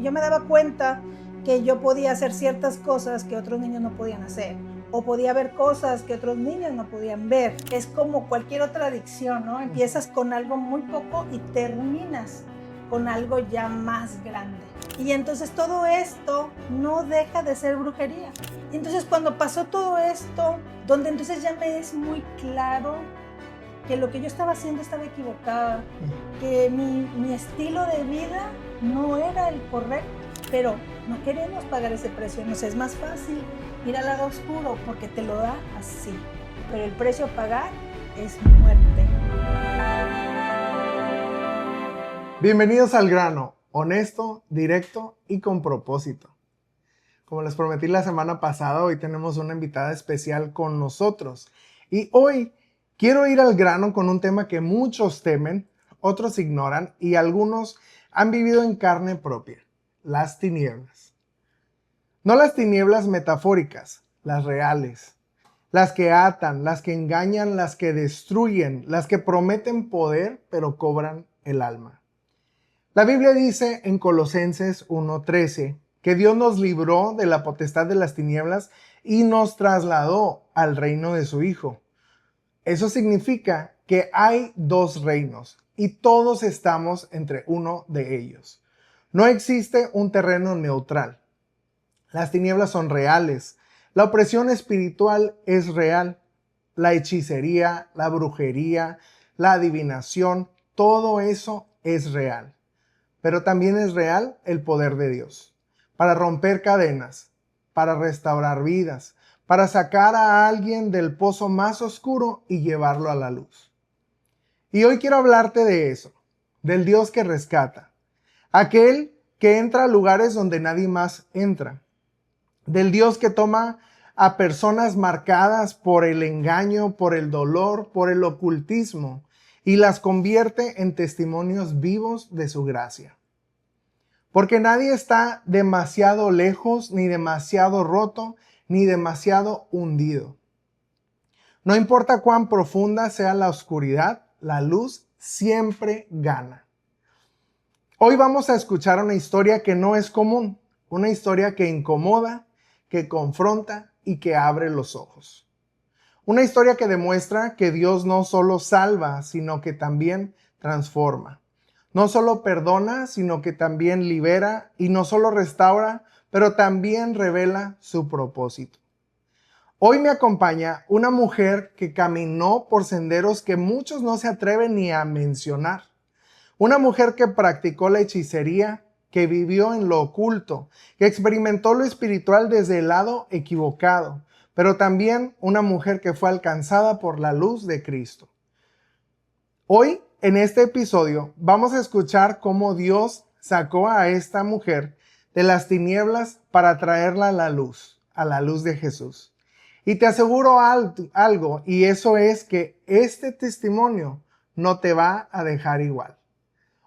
yo me daba cuenta que yo podía hacer ciertas cosas que otros niños no podían hacer, o podía ver cosas que otros niños no podían ver. Es como cualquier otra adicción, ¿no? Empiezas con algo muy poco y terminas con algo ya más grande. Y entonces todo esto no deja de ser brujería. Y entonces cuando pasó todo esto, donde entonces ya me es muy claro que lo que yo estaba haciendo estaba equivocada, que mi estilo de vida no era el correcto, pero no queremos pagar ese precio. Nos es más fácil ir al lado oscuro porque te lo da así, pero el precio a pagar es muerte. Bienvenidos al grano, honesto, directo y con propósito. Como les prometí la semana pasada, hoy tenemos una invitada especial con nosotros. Y hoy quiero ir al grano con un tema que muchos temen, otros ignoran y algunos han vivido en carne propia: las tinieblas. No las tinieblas metafóricas, las reales. Las que atan, las que engañan, las que destruyen, las que prometen poder pero cobran el alma. La Biblia dice en Colosenses 1:13 que Dios nos libró de la potestad de las tinieblas y nos trasladó al reino de su Hijo. Eso significa que hay dos reinos y todos estamos entre uno de ellos. No existe un terreno neutral. Las tinieblas son reales. La opresión espiritual es real. La hechicería, la brujería, la adivinación, todo eso es real. Pero también es real el poder de Dios para romper cadenas, para restaurar vidas, para sacar a alguien del pozo más oscuro y llevarlo a la luz. Y hoy quiero hablarte de eso, del Dios que rescata, aquel que entra a lugares donde nadie más entra, del Dios que toma a personas marcadas por el engaño, por el dolor, por el ocultismo y las convierte en testimonios vivos de su gracia. Porque nadie está demasiado lejos, ni demasiado roto, ni demasiado hundido. No importa cuán profunda sea la oscuridad, la luz siempre gana. Hoy vamos a escuchar una historia que no es común, una historia que incomoda, que confronta y que abre los ojos. Una historia que demuestra que Dios no solo salva, sino que también transforma. No solo perdona, sino que también libera, y no solo restaura, pero también revela su propósito. Hoy me acompaña una mujer que caminó por senderos que muchos no se atreven ni a mencionar. Una mujer que practicó la hechicería, que vivió en lo oculto, que experimentó lo espiritual desde el lado equivocado, pero también una mujer que fue alcanzada por la luz de Cristo. Hoy, en este episodio, vamos a escuchar cómo Dios sacó a esta mujer de las tinieblas para traerla a la luz de Jesús. Y te aseguro algo, y eso es que este testimonio no te va a dejar igual.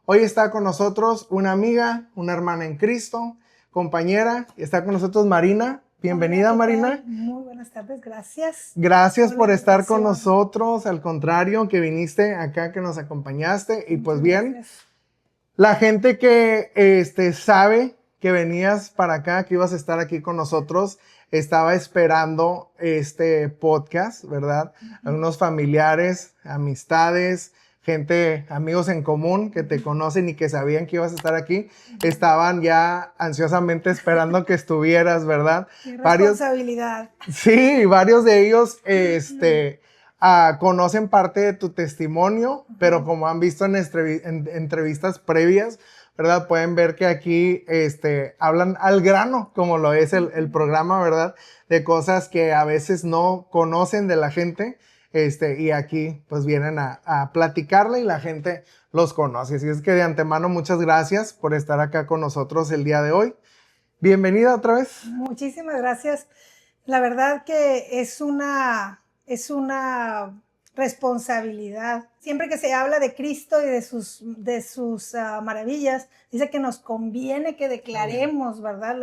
Hoy está con nosotros una amiga, una hermana en Cristo, compañera, está con nosotros Marina. Bienvenida. Hola, ¿qué tal? Marina. Muy buenas tardes, gracias. Gracias por la estar con invitación. nosotros, al contrario, que viniste acá, que nos acompañaste. Y pues Muchas bien, gracias. la gente que sabe que venías para acá, que ibas a estar aquí con nosotros, estaba esperando este podcast, ¿verdad? Algunos familiares, amistades, gente, amigos en común que te conocen y que sabían que ibas a estar aquí, estaban ya ansiosamente esperando que estuvieras, ¿verdad? Qué Varios, responsabilidad. sí, varios de ellos, conocen parte de tu testimonio, pero como han visto en entrevistas previas, ¿verdad? Pueden ver que aquí hablan al grano, como lo es el programa, ¿verdad? De cosas que a veces no conocen de la gente, y aquí pues vienen a platicarle y la gente los conoce. Así es que de antemano, muchas gracias por estar acá con nosotros el día de hoy. Bienvenida otra vez. Muchísimas gracias. La verdad que es una responsabilidad. Siempre que se habla de Cristo y de sus maravillas, dice que nos conviene que declaremos, ¿verdad?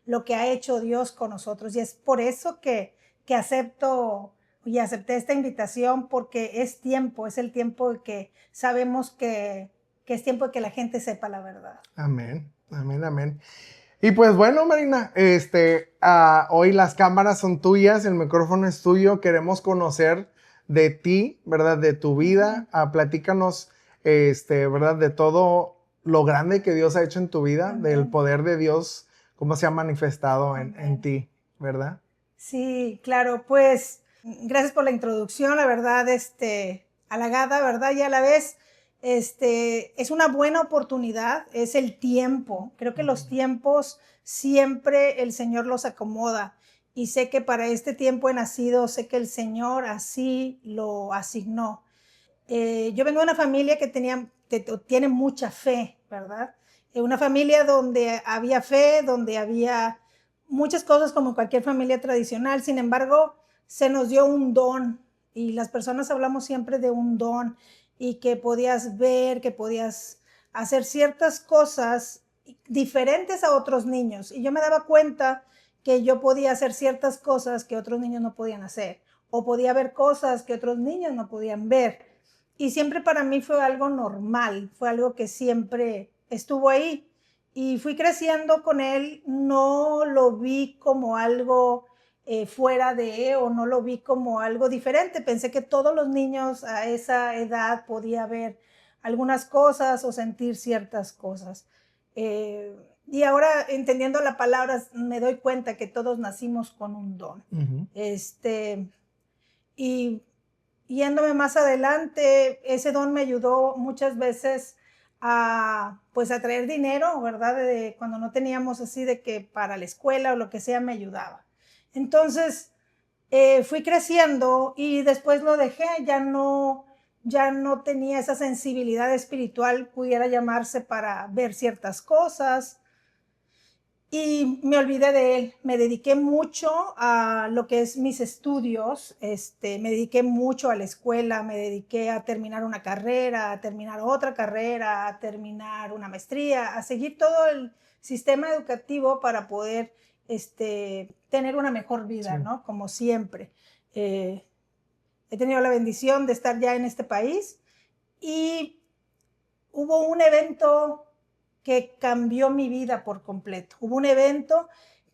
Lo que ha hecho Dios con nosotros. Y es por eso que acepto y acepté esta invitación, porque es tiempo, es el tiempo de que sabemos que es tiempo de que la gente sepa la verdad. Amén. Amén, amén. Y pues bueno, Marina, hoy las cámaras son tuyas, el micrófono es tuyo, queremos conocer de ti, ¿verdad? De tu vida, platícanos, ¿verdad? De todo lo grande que Dios ha hecho en tu vida, Amén. del poder de Dios, cómo se ha manifestado en Amén. ti, ¿verdad? Sí, claro, pues gracias por la introducción, la verdad, halagada, ¿verdad? Y a la vez, es una buena oportunidad, es el tiempo. Creo que los tiempos siempre el Señor los acomoda y sé que para este tiempo he nacido, sé que el Señor así lo asignó. Yo vengo de una familia que tiene mucha fe, ¿verdad? Una familia donde había fe, donde había muchas cosas como cualquier familia tradicional. Sin embargo, se nos dio un don y las personas hablamos siempre de un don y que podías ver, que podías hacer ciertas cosas diferentes a otros niños. Y yo me daba cuenta que yo podía hacer ciertas cosas que otros niños no podían hacer o podía ver cosas que otros niños no podían ver. Y siempre para mí fue algo normal, fue algo que siempre estuvo ahí. Y fui creciendo con él, no lo vi como algo fuera de, o no lo vi como algo diferente. Pensé que todos los niños a esa edad podía ver algunas cosas o sentir ciertas cosas. Y ahora, entendiendo la palabra, me doy cuenta que todos nacimos con un don. Uh-huh. Y yéndome más adelante, ese don me ayudó muchas veces pues a traer dinero, ¿verdad? Cuando no teníamos así de que para la escuela o lo que sea me ayudaba. Entonces fui creciendo y después lo dejé, ya no tenía esa sensibilidad espiritual, pudiera llamarse, para ver ciertas cosas. Y me olvidé de él, me dediqué mucho a lo que es mis estudios, me dediqué mucho a la escuela, me dediqué a terminar una carrera, a terminar otra carrera, a terminar una maestría, a seguir todo el sistema educativo para poder tener una mejor vida, Sí. ¿no? Como siempre. He tenido la bendición de estar ya en este país y hubo un evento que cambió mi vida por completo. Hubo un evento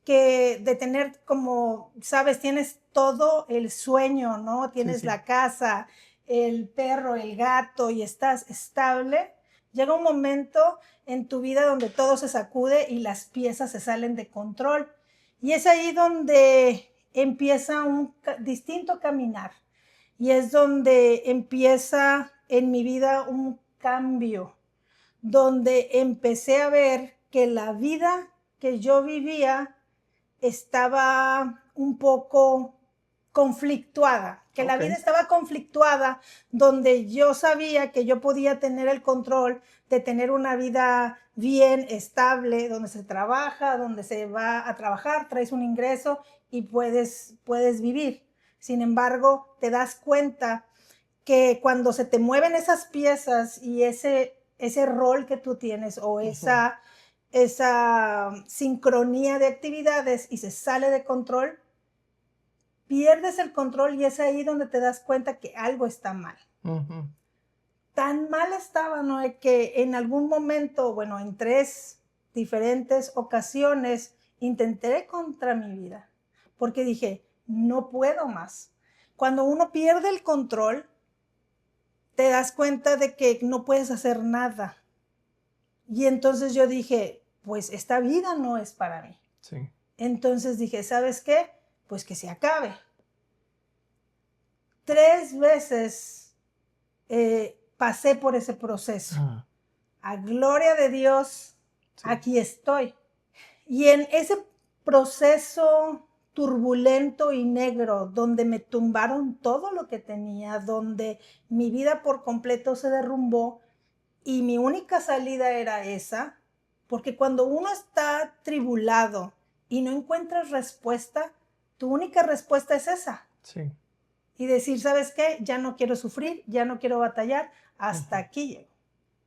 que de tener, como sabes, tienes todo el sueño, ¿no? Tienes Sí. la casa, el perro, el gato y estás estable. Llega un momento en tu vida donde todo se sacude y las piezas se salen de control. Y es ahí donde empieza un distinto caminar. Y es donde empieza en mi vida un cambio, donde empecé a ver que la vida que yo vivía estaba un poco conflictuada, que la vida estaba conflictuada, donde yo sabía que yo podía tener el control de tener una vida bien, estable, donde se trabaja, donde se va a trabajar, traes un ingreso y puedes vivir. Sin embargo, te das cuenta que cuando se te mueven esas piezas y ese rol que tú tienes o esa sincronía de actividades y se sale de control, pierdes el control y es ahí donde te das cuenta que algo está mal. Uh-huh. Tan mal estaba, ¿no? Que en algún momento, bueno, en 3 diferentes ocasiones, intenté contra mi vida, porque dije, no puedo más. Cuando uno pierde el control, te das cuenta de que no puedes hacer nada. Y entonces yo dije, pues esta vida no es para mí. Sí. Entonces dije, ¿sabes qué? Pues que se acabe. 3 veces pasé por ese proceso. Uh-huh. A gloria de Dios, Sí. aquí estoy. Y en ese proceso turbulento y negro, donde me tumbaron todo lo que tenía, donde mi vida por completo se derrumbó, y mi única salida era esa, porque cuando uno está tribulado y no encuentras respuesta, tu única respuesta es esa. Sí. Y decir, ¿sabes qué? Ya no quiero sufrir, ya no quiero batallar, hasta aquí llego.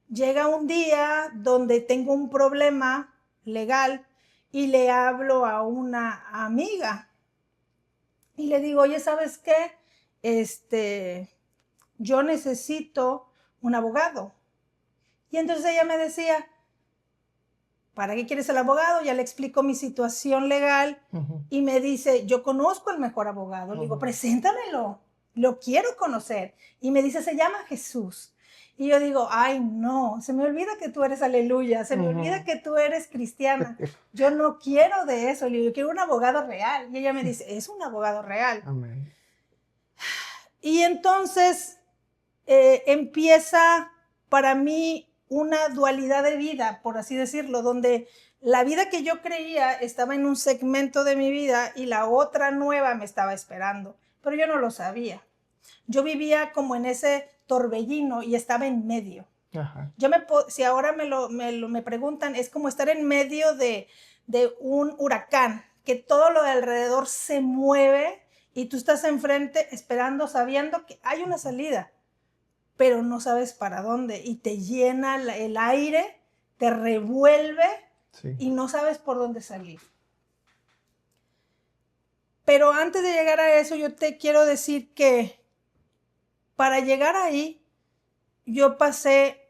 Llega un día donde tengo un problema legal y le hablo a una amiga y le digo, oye, ¿sabes qué? Yo necesito un abogado. Y entonces ella me decía, ¿para qué quieres el abogado? Ya le explico mi situación legal y me dice, yo conozco al mejor abogado. Le digo, preséntamelo, lo quiero conocer. Y me dice, se llama Jesús. Y yo digo, ay, no, se me olvida que tú eres aleluya, se me olvida que tú eres cristiana. Yo no quiero de eso, le digo, yo quiero un abogado real. Y ella me dice, es un abogado real. Amén. Y entonces empieza para mí una dualidad de vida, por así decirlo, donde la vida que yo creía estaba en un segmento de mi vida y la otra nueva me estaba esperando, pero yo no lo sabía. Yo vivía como en ese torbellino y estaba en medio. Ajá. Si ahora me preguntan, es como estar en medio de un huracán, que todo lo de alrededor se mueve y tú estás enfrente esperando, sabiendo que hay una salida, pero no sabes para dónde y te llena el aire, te revuelve y no sabes por dónde salir. Pero antes de llegar a eso, yo te quiero decir que para llegar ahí, yo pasé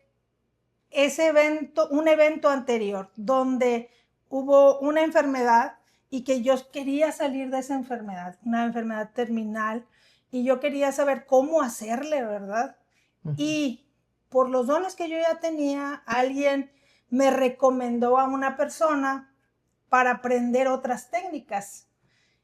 un evento anterior donde hubo una enfermedad y que yo quería salir de esa enfermedad, una enfermedad terminal, y yo quería saber cómo hacerle, ¿verdad? Y por los dones que yo ya tenía, alguien me recomendó a una persona para aprender otras técnicas.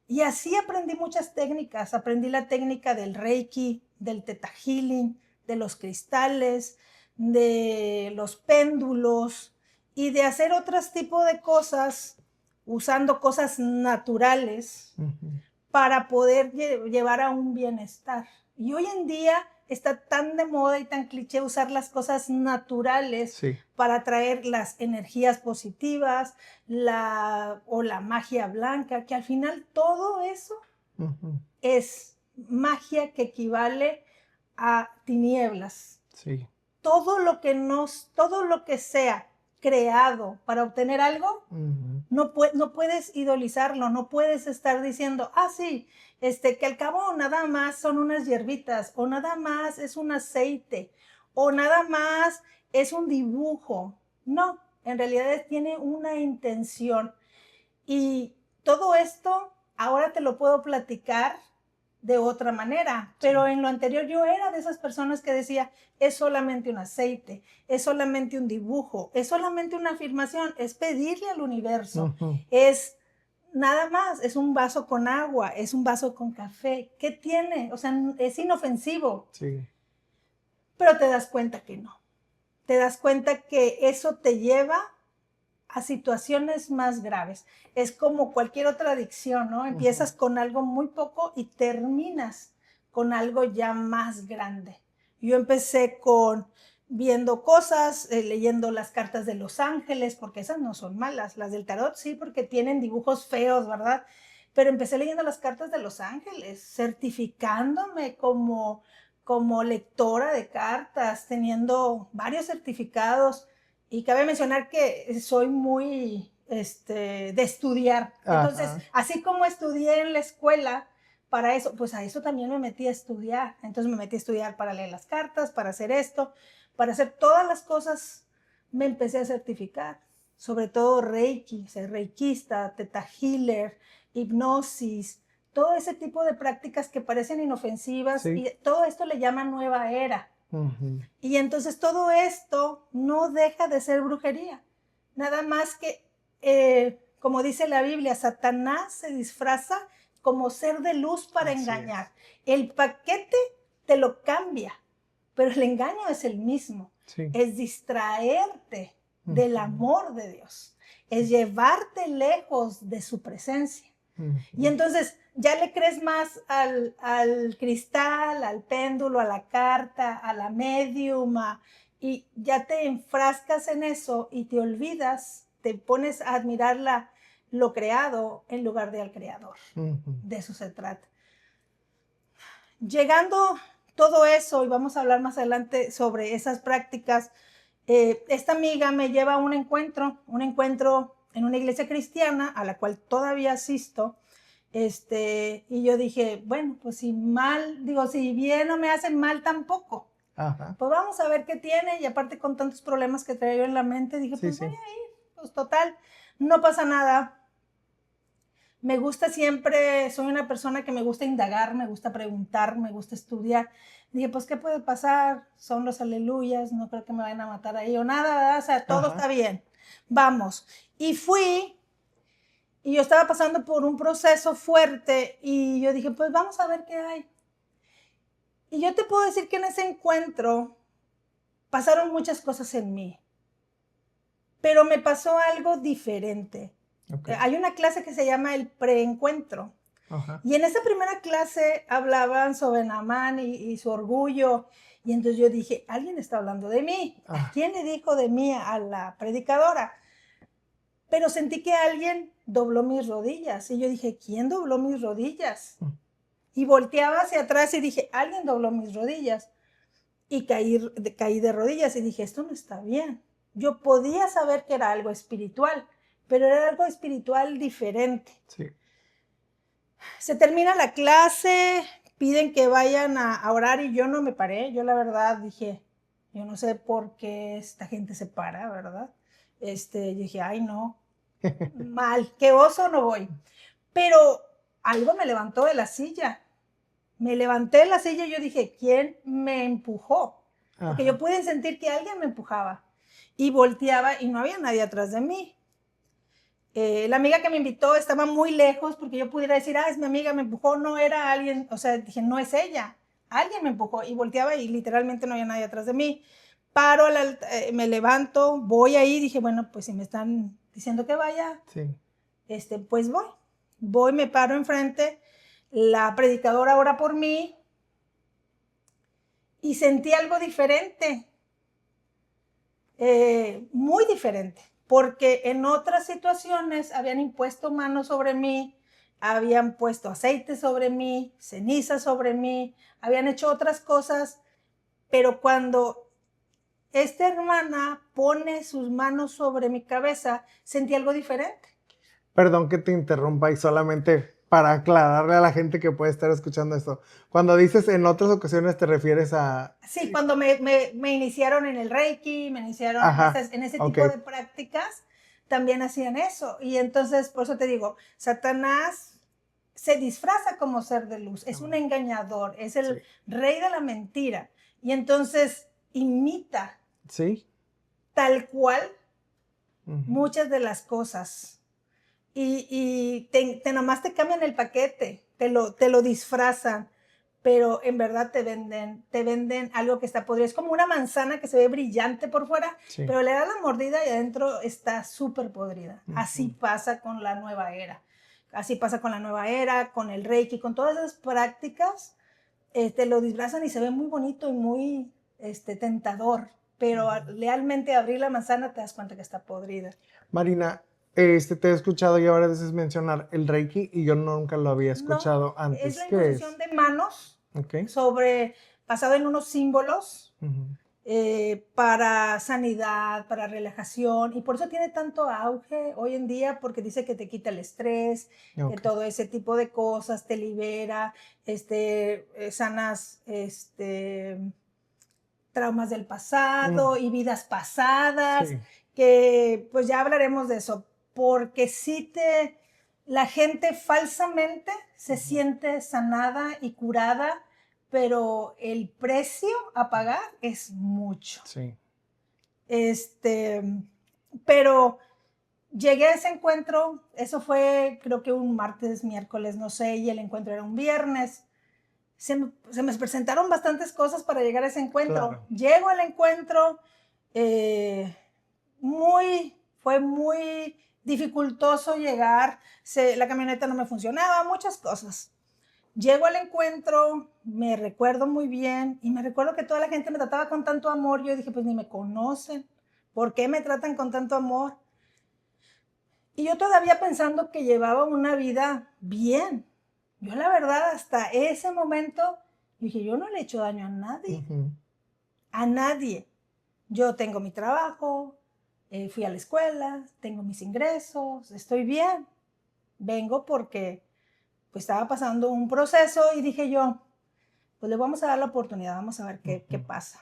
Y así aprendí muchas técnicas. Aprendí la técnica del Reiki, del Theta Healing, de los cristales, de los péndulos y de hacer otros tipos de cosas usando cosas naturales para poder llevar a un bienestar. Y hoy en día está tan de moda y tan cliché usar las cosas naturales para traer las energías positivas o la magia blanca, que al final todo eso es magia que equivale a tinieblas. Sí. Todo lo que sea creado para obtener algo, no puedes idolizarlo, no puedes estar diciendo, sí, que al cabo nada más son unas hierbitas, o nada más es un aceite, o nada más es un dibujo. No, en realidad tiene una intención. Y todo esto ahora te lo puedo platicar de otra manera, pero en lo anterior yo era de esas personas que decía, es solamente un aceite, es solamente un dibujo, es solamente una afirmación, es pedirle al universo, es nada más, es un vaso con agua, es un vaso con café, ¿qué tiene? O sea, es inofensivo. Sí. Pero te das cuenta que no, te das cuenta que eso te lleva a situaciones más graves. Es como cualquier otra adicción, ¿no? Empiezas con algo muy poco y terminas con algo ya más grande. Yo empecé viendo cosas, leyendo las cartas de los ángeles, porque esas no son malas. Las del tarot sí, porque tienen dibujos feos, ¿verdad? Pero empecé leyendo las cartas de los ángeles, certificándome como lectora de cartas, teniendo varios certificados. Y cabe mencionar que soy muy de estudiar. Entonces, así como estudié en la escuela para eso, pues a eso también me metí a estudiar. Entonces me metí a estudiar para leer las cartas, para hacer esto, para hacer todas las cosas. Me empecé a certificar, sobre todo Reiki, ser reikista, Theta Healer, hipnosis, todo ese tipo de prácticas que parecen inofensivas, y todo esto le llaman nueva era. Y entonces todo esto no deja de ser brujería. Nada más que, como dice la Biblia, Satanás se disfraza como ser de luz para engañar. El paquete te lo cambia, pero el engaño es el mismo. Es distraerte del amor de Dios. Es llevarte lejos de su presencia. Y entonces ya le crees más al cristal, al péndulo, a la carta, a la médium, y ya te enfrascas en eso y te olvidas, te pones a admirar lo creado en lugar de al creador. De eso se trata. Llegando todo eso, y vamos a hablar más adelante sobre esas prácticas, esta amiga me lleva a un encuentro en una iglesia cristiana a la cual todavía asisto. Y yo dije, bueno, pues si bien no me hacen mal tampoco. Pues vamos a ver qué tiene. Y aparte con tantos problemas que traía yo en la mente, dije, pues voy a ir. Pues total, no pasa nada. Me gusta siempre, soy una persona que me gusta indagar, me gusta preguntar, me gusta estudiar. Dije, pues, ¿qué puede pasar? Son los aleluyas, no creo que me vayan a matar ahí o nada, ¿verdad? O sea, todo está bien. Vamos. Y fui, y yo estaba pasando por un proceso fuerte, y yo dije, pues, vamos a ver qué hay. Y yo te puedo decir que en ese encuentro pasaron muchas cosas en mí, pero me pasó algo diferente. Okay. Hay una clase que se llama el preencuentro. Ajá. Y en esa primera clase hablaban sobre Naamán y su orgullo. Y entonces yo dije, alguien está hablando de mí. ¿A quién le dijo de mí? A la predicadora. Pero sentí que alguien dobló mis rodillas. Y yo dije, ¿quién dobló mis rodillas? Y volteaba hacia atrás y dije, alguien dobló mis rodillas. Y caí de rodillas y dije, esto no está bien. Yo podía saber que era algo espiritual, pero era algo espiritual diferente. Sí. Se termina la clase, piden que vayan a orar y yo no me paré. Yo la verdad dije, yo no sé por qué esta gente se para, ¿verdad? Dije, ay no, mal, qué oso, no voy. Pero algo me levantó de la silla. Me levanté de la silla y yo dije, ¿quién me empujó? Porque yo pude sentir que alguien me empujaba. Y volteaba y no había nadie atrás de mí. La amiga que me invitó estaba muy lejos porque yo pudiera decir, es mi amiga, me empujó, no era alguien, o sea, dije, no es ella, alguien me empujó y volteaba y literalmente no había nadie atrás de mí. Paro, me levanto, voy ahí, dije, bueno, pues si me están diciendo que vaya, sí. Pues voy, me paro enfrente, la predicadora ora por mí y sentí algo diferente, muy diferente. Porque en otras situaciones habían impuesto manos sobre mí, habían puesto aceite sobre mí, ceniza sobre mí, habían hecho otras cosas, pero cuando esta hermana pone sus manos sobre mi cabeza, sentí algo diferente. Perdón que te interrumpa y solamente para aclararle a la gente que puede estar escuchando esto. Cuando dices en otras ocasiones te refieres a... Sí, cuando me iniciaron en el Reiki, me iniciaron en ese tipo de prácticas, también hacían eso. Y entonces, por eso te digo, Satanás se disfraza como ser de luz, es un engañador, es el rey de la mentira. Y entonces imita tal cual muchas de las cosas. Y nomás te cambian el paquete, te lo disfrazan, pero en verdad te venden algo que está podrido. Es como una manzana que se ve brillante por fuera, pero le da la mordida y adentro está súper podrida. Así pasa con la nueva era. Así pasa con la nueva era, con el Reiki, con todas esas prácticas, lo disfrazan y se ve muy bonito y muy tentador, pero realmente abrir la manzana te das cuenta que está podrida. Marina, te he escuchado ya varias veces mencionar el Reiki y yo nunca lo había escuchado antes. Es la imposición de manos basado en unos símbolos para sanidad, para relajación, y por eso tiene tanto auge hoy en día, porque dice que te quita el estrés, que todo ese tipo de cosas te libera, sanas traumas del pasado y vidas pasadas, que pues ya hablaremos de eso, porque la gente falsamente se siente sanada y curada, pero el precio a pagar es mucho. Pero llegué a ese encuentro, eso fue creo que un martes, miércoles, no sé, y el encuentro era un viernes. Se me presentaron bastantes cosas para llegar a ese encuentro. Llego al encuentro, fue muy dificultoso llegar, la camioneta no me funcionaba, muchas cosas. Llego al encuentro, me recuerdo muy bien, y me recuerdo que toda la gente me trataba con tanto amor. Yo dije, pues ni me conocen, ¿por qué me tratan con tanto amor? Y yo todavía pensando que llevaba una vida bien. Yo la verdad, hasta ese momento, dije, yo no le he hecho daño a nadie. A nadie. Yo tengo mi trabajo, fui a la escuela, tengo mis ingresos, estoy bien. Vengo porque pues estaba pasando un proceso y dije yo, pues le vamos a dar la oportunidad, vamos a ver qué pasa.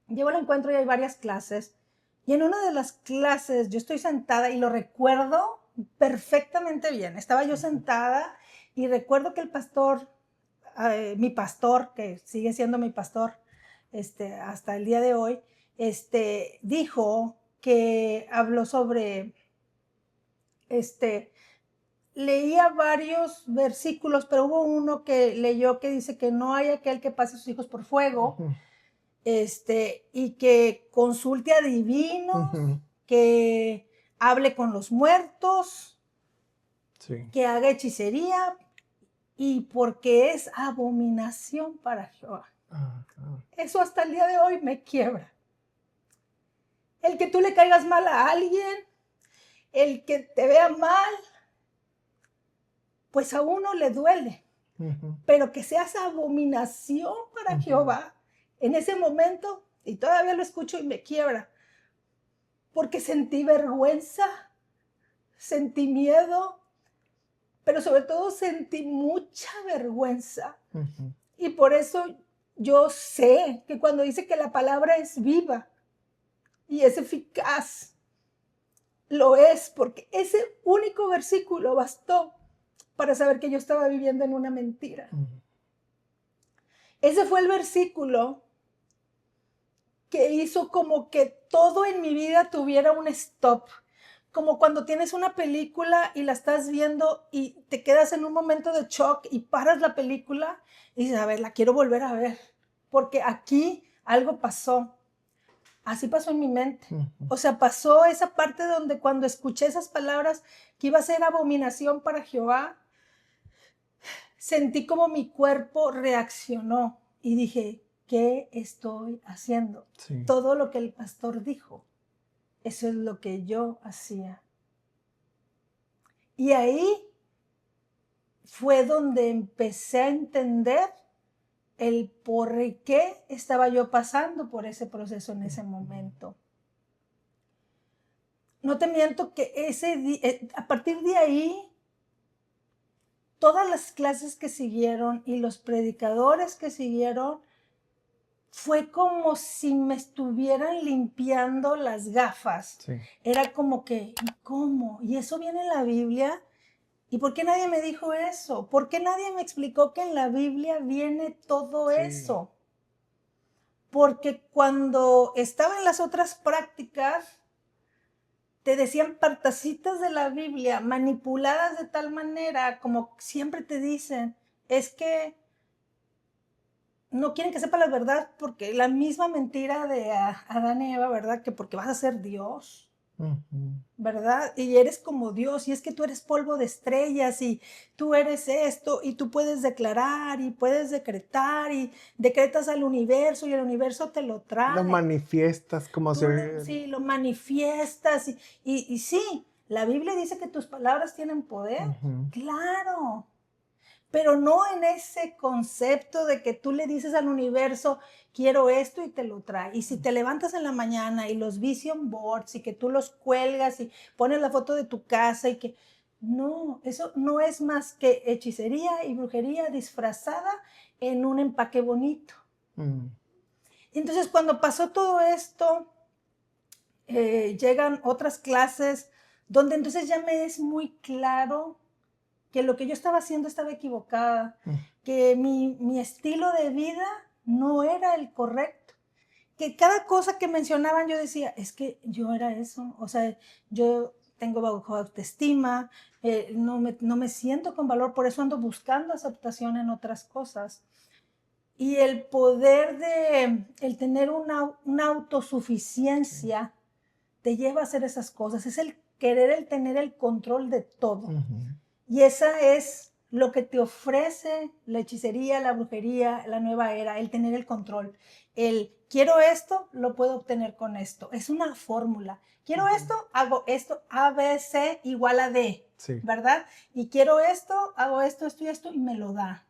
Llego al encuentro y hay varias clases Y en una de las clases yo estoy sentada y lo recuerdo perfectamente bien. Estaba yo sentada y recuerdo que el pastor, mi pastor, que sigue siendo mi pastor hasta el día de hoy, dijo que habló sobre, leía varios versículos, pero hubo uno que leyó que dice que no hay aquel que pase a sus hijos por fuego, y que consulte a divinos, que hable con los muertos, que haga hechicería, y porque es abominación para Jehová. Eso hasta el día de hoy me quiebra. El que tú le caigas mal a alguien, el que te vea mal, pues a uno le duele. Pero que seas abominación para Jehová, en ese momento, y todavía lo escucho y me quiebra, porque sentí vergüenza, sentí miedo, pero sobre todo sentí mucha vergüenza. Y por eso yo sé que cuando dice que la palabra es viva y es eficaz, lo es, porque ese único versículo bastó para saber que yo estaba viviendo en una mentira. Ese fue el versículo que hizo como que todo en mi vida tuviera un stop. Como cuando tienes una película y la estás viendo y te quedas en un momento de shock y paras la película y dices, a ver, la quiero volver a ver, porque aquí algo pasó. Así pasó en mi mente. O sea, pasó esa parte donde cuando escuché esas palabras que iba a ser abominación para Jehová, sentí como mi cuerpo reaccionó y dije, ¿qué estoy haciendo? Sí. Todo lo que el pastor dijo, eso es lo que yo hacía. Y ahí fue donde empecé a entender el por qué estaba yo pasando por ese proceso en ese momento. No te miento que a partir de ahí, todas las clases que siguieron y los predicadores que siguieron, fue como si me estuvieran limpiando las gafas. Sí. Era como que, ¿cómo? ¿Y eso viene en la Biblia? ¿Y por qué nadie me dijo eso? ¿Por qué nadie me explicó que en la Biblia viene todo eso? Porque cuando estaba en las otras prácticas, te decían partecitas de la Biblia manipuladas de tal manera, como siempre te dicen, es que no quieren que sepa la verdad porque la misma mentira de Adán y Eva, ¿verdad? Que porque vas a ser Dios, ¿verdad? Y eres como Dios, y es que tú eres polvo de estrellas, y tú eres esto, y tú puedes declarar, y puedes decretar, y decretas al universo, y el universo te lo trae. Lo manifiestas como si... Sí, lo manifiestas, y sí, la Biblia dice que tus palabras tienen poder, claro. Pero no en ese concepto de que tú le dices al universo, quiero esto y te lo trae. Y si te levantas en la mañana y los vision boards y que tú los cuelgas y pones la foto de tu casa y que... No, eso no es más que hechicería y brujería disfrazada en un empaque bonito. Entonces, cuando pasó todo esto, llegan otras clases donde entonces ya me es muy claro que lo que yo estaba haciendo estaba equivocada, que mi estilo de vida no era el correcto, que cada cosa que mencionaban yo decía, es que yo era eso, o sea, yo tengo bajo autoestima, no me siento con valor, por eso ando buscando aceptación en otras cosas. Y el poder el tener una autosuficiencia te lleva a hacer esas cosas, es el querer, el tener el control de todo. Y esa es lo que te ofrece la hechicería, la brujería, la nueva era, el tener el control. El quiero esto, lo puedo obtener con esto. Es una fórmula. Quiero esto, hago esto, A, B, C igual a D, sí. ¿Verdad? Y quiero esto, hago esto, esto y esto, y me lo da.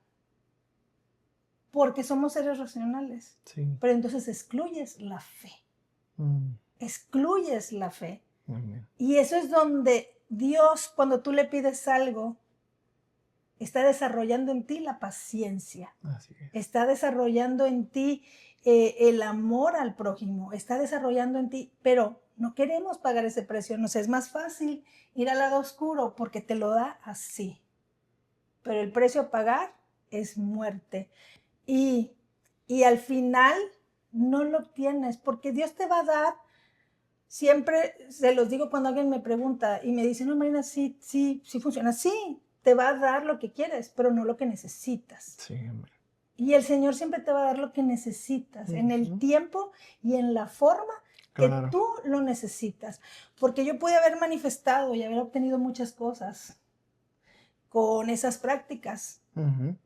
Porque somos seres racionales. Sí. Pero entonces excluyes la fe. Excluyes la fe. Y eso es donde Dios, cuando tú le pides algo, está desarrollando en ti la paciencia. Así es. Está desarrollando en ti el amor al prójimo. Está desarrollando en ti, pero no queremos pagar ese precio. Nos es más fácil ir al lado oscuro porque te lo da así. Pero el precio a pagar es muerte. Y al final no lo obtienes porque Dios te va a dar. Siempre se los digo cuando alguien me pregunta y me dice, no, Marina, sí funciona. Sí, te va a dar lo que quieres, pero no lo que necesitas. Sí, hombre. Y el Señor siempre te va a dar lo que necesitas, en el tiempo y en la forma que tú lo necesitas. Porque yo pude haber manifestado y haber obtenido muchas cosas con esas prácticas,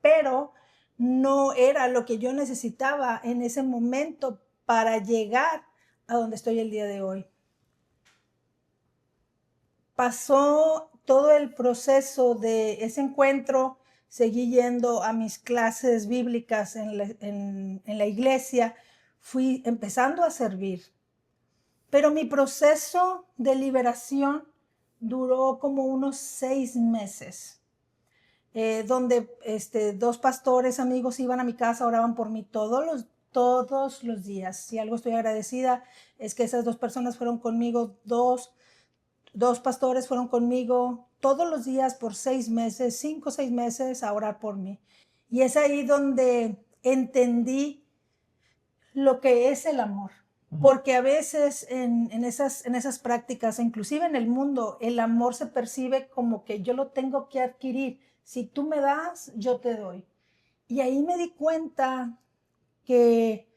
pero no era lo que yo necesitaba en ese momento para llegar a donde estoy el día de hoy. Pasó todo el proceso de ese encuentro, seguí yendo a mis clases bíblicas en la iglesia, fui empezando a servir. Pero mi proceso de liberación duró como unos 6 meses, donde 2 pastores amigos iban a mi casa, oraban por mí todos los días. Si algo estoy agradecida es que esas 2 personas fueron conmigo, dos pastores fueron conmigo todos los días por 6 meses, 5 o 6 meses a orar por mí. Y es ahí donde entendí lo que es el amor. Porque a veces en esas prácticas, inclusive en el mundo, el amor se percibe como que yo lo tengo que adquirir. Si tú me das, yo te doy. Y ahí me di cuenta que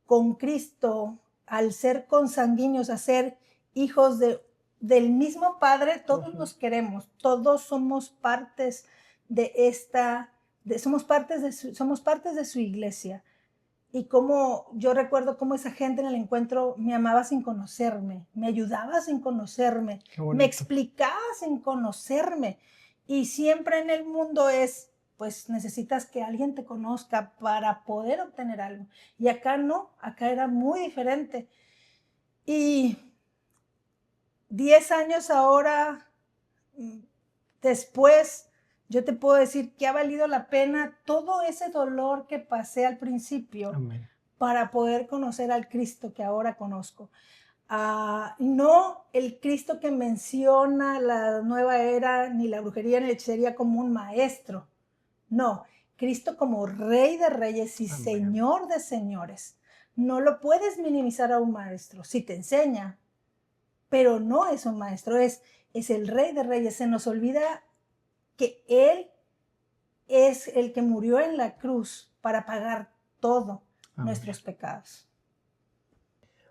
con Cristo, al ser consanguíneos, a ser hijos del mismo Padre, todos nos queremos, todos somos partes somos partes de su iglesia. Y como yo recuerdo cómo esa gente en el encuentro me amaba sin conocerme, me ayudaba sin conocerme, me explicaba sin conocerme. Y siempre en el mundo pues necesitas que alguien te conozca para poder obtener algo. Y acá no, acá era muy diferente. Y 10 años ahora después, yo te puedo decir que ha valido la pena todo ese dolor que pasé al principio. Amén. Para poder conocer al Cristo que ahora conozco. No el Cristo que menciona la nueva era, ni la brujería, ni la hechicería como un maestro. No, Cristo como Rey de Reyes y Amén. Señor de Señores. No lo puedes minimizar a un maestro. Sí te enseña, pero no es un maestro, es el Rey de Reyes. Se nos olvida que Él es el que murió en la cruz para pagar todo nuestros pecados.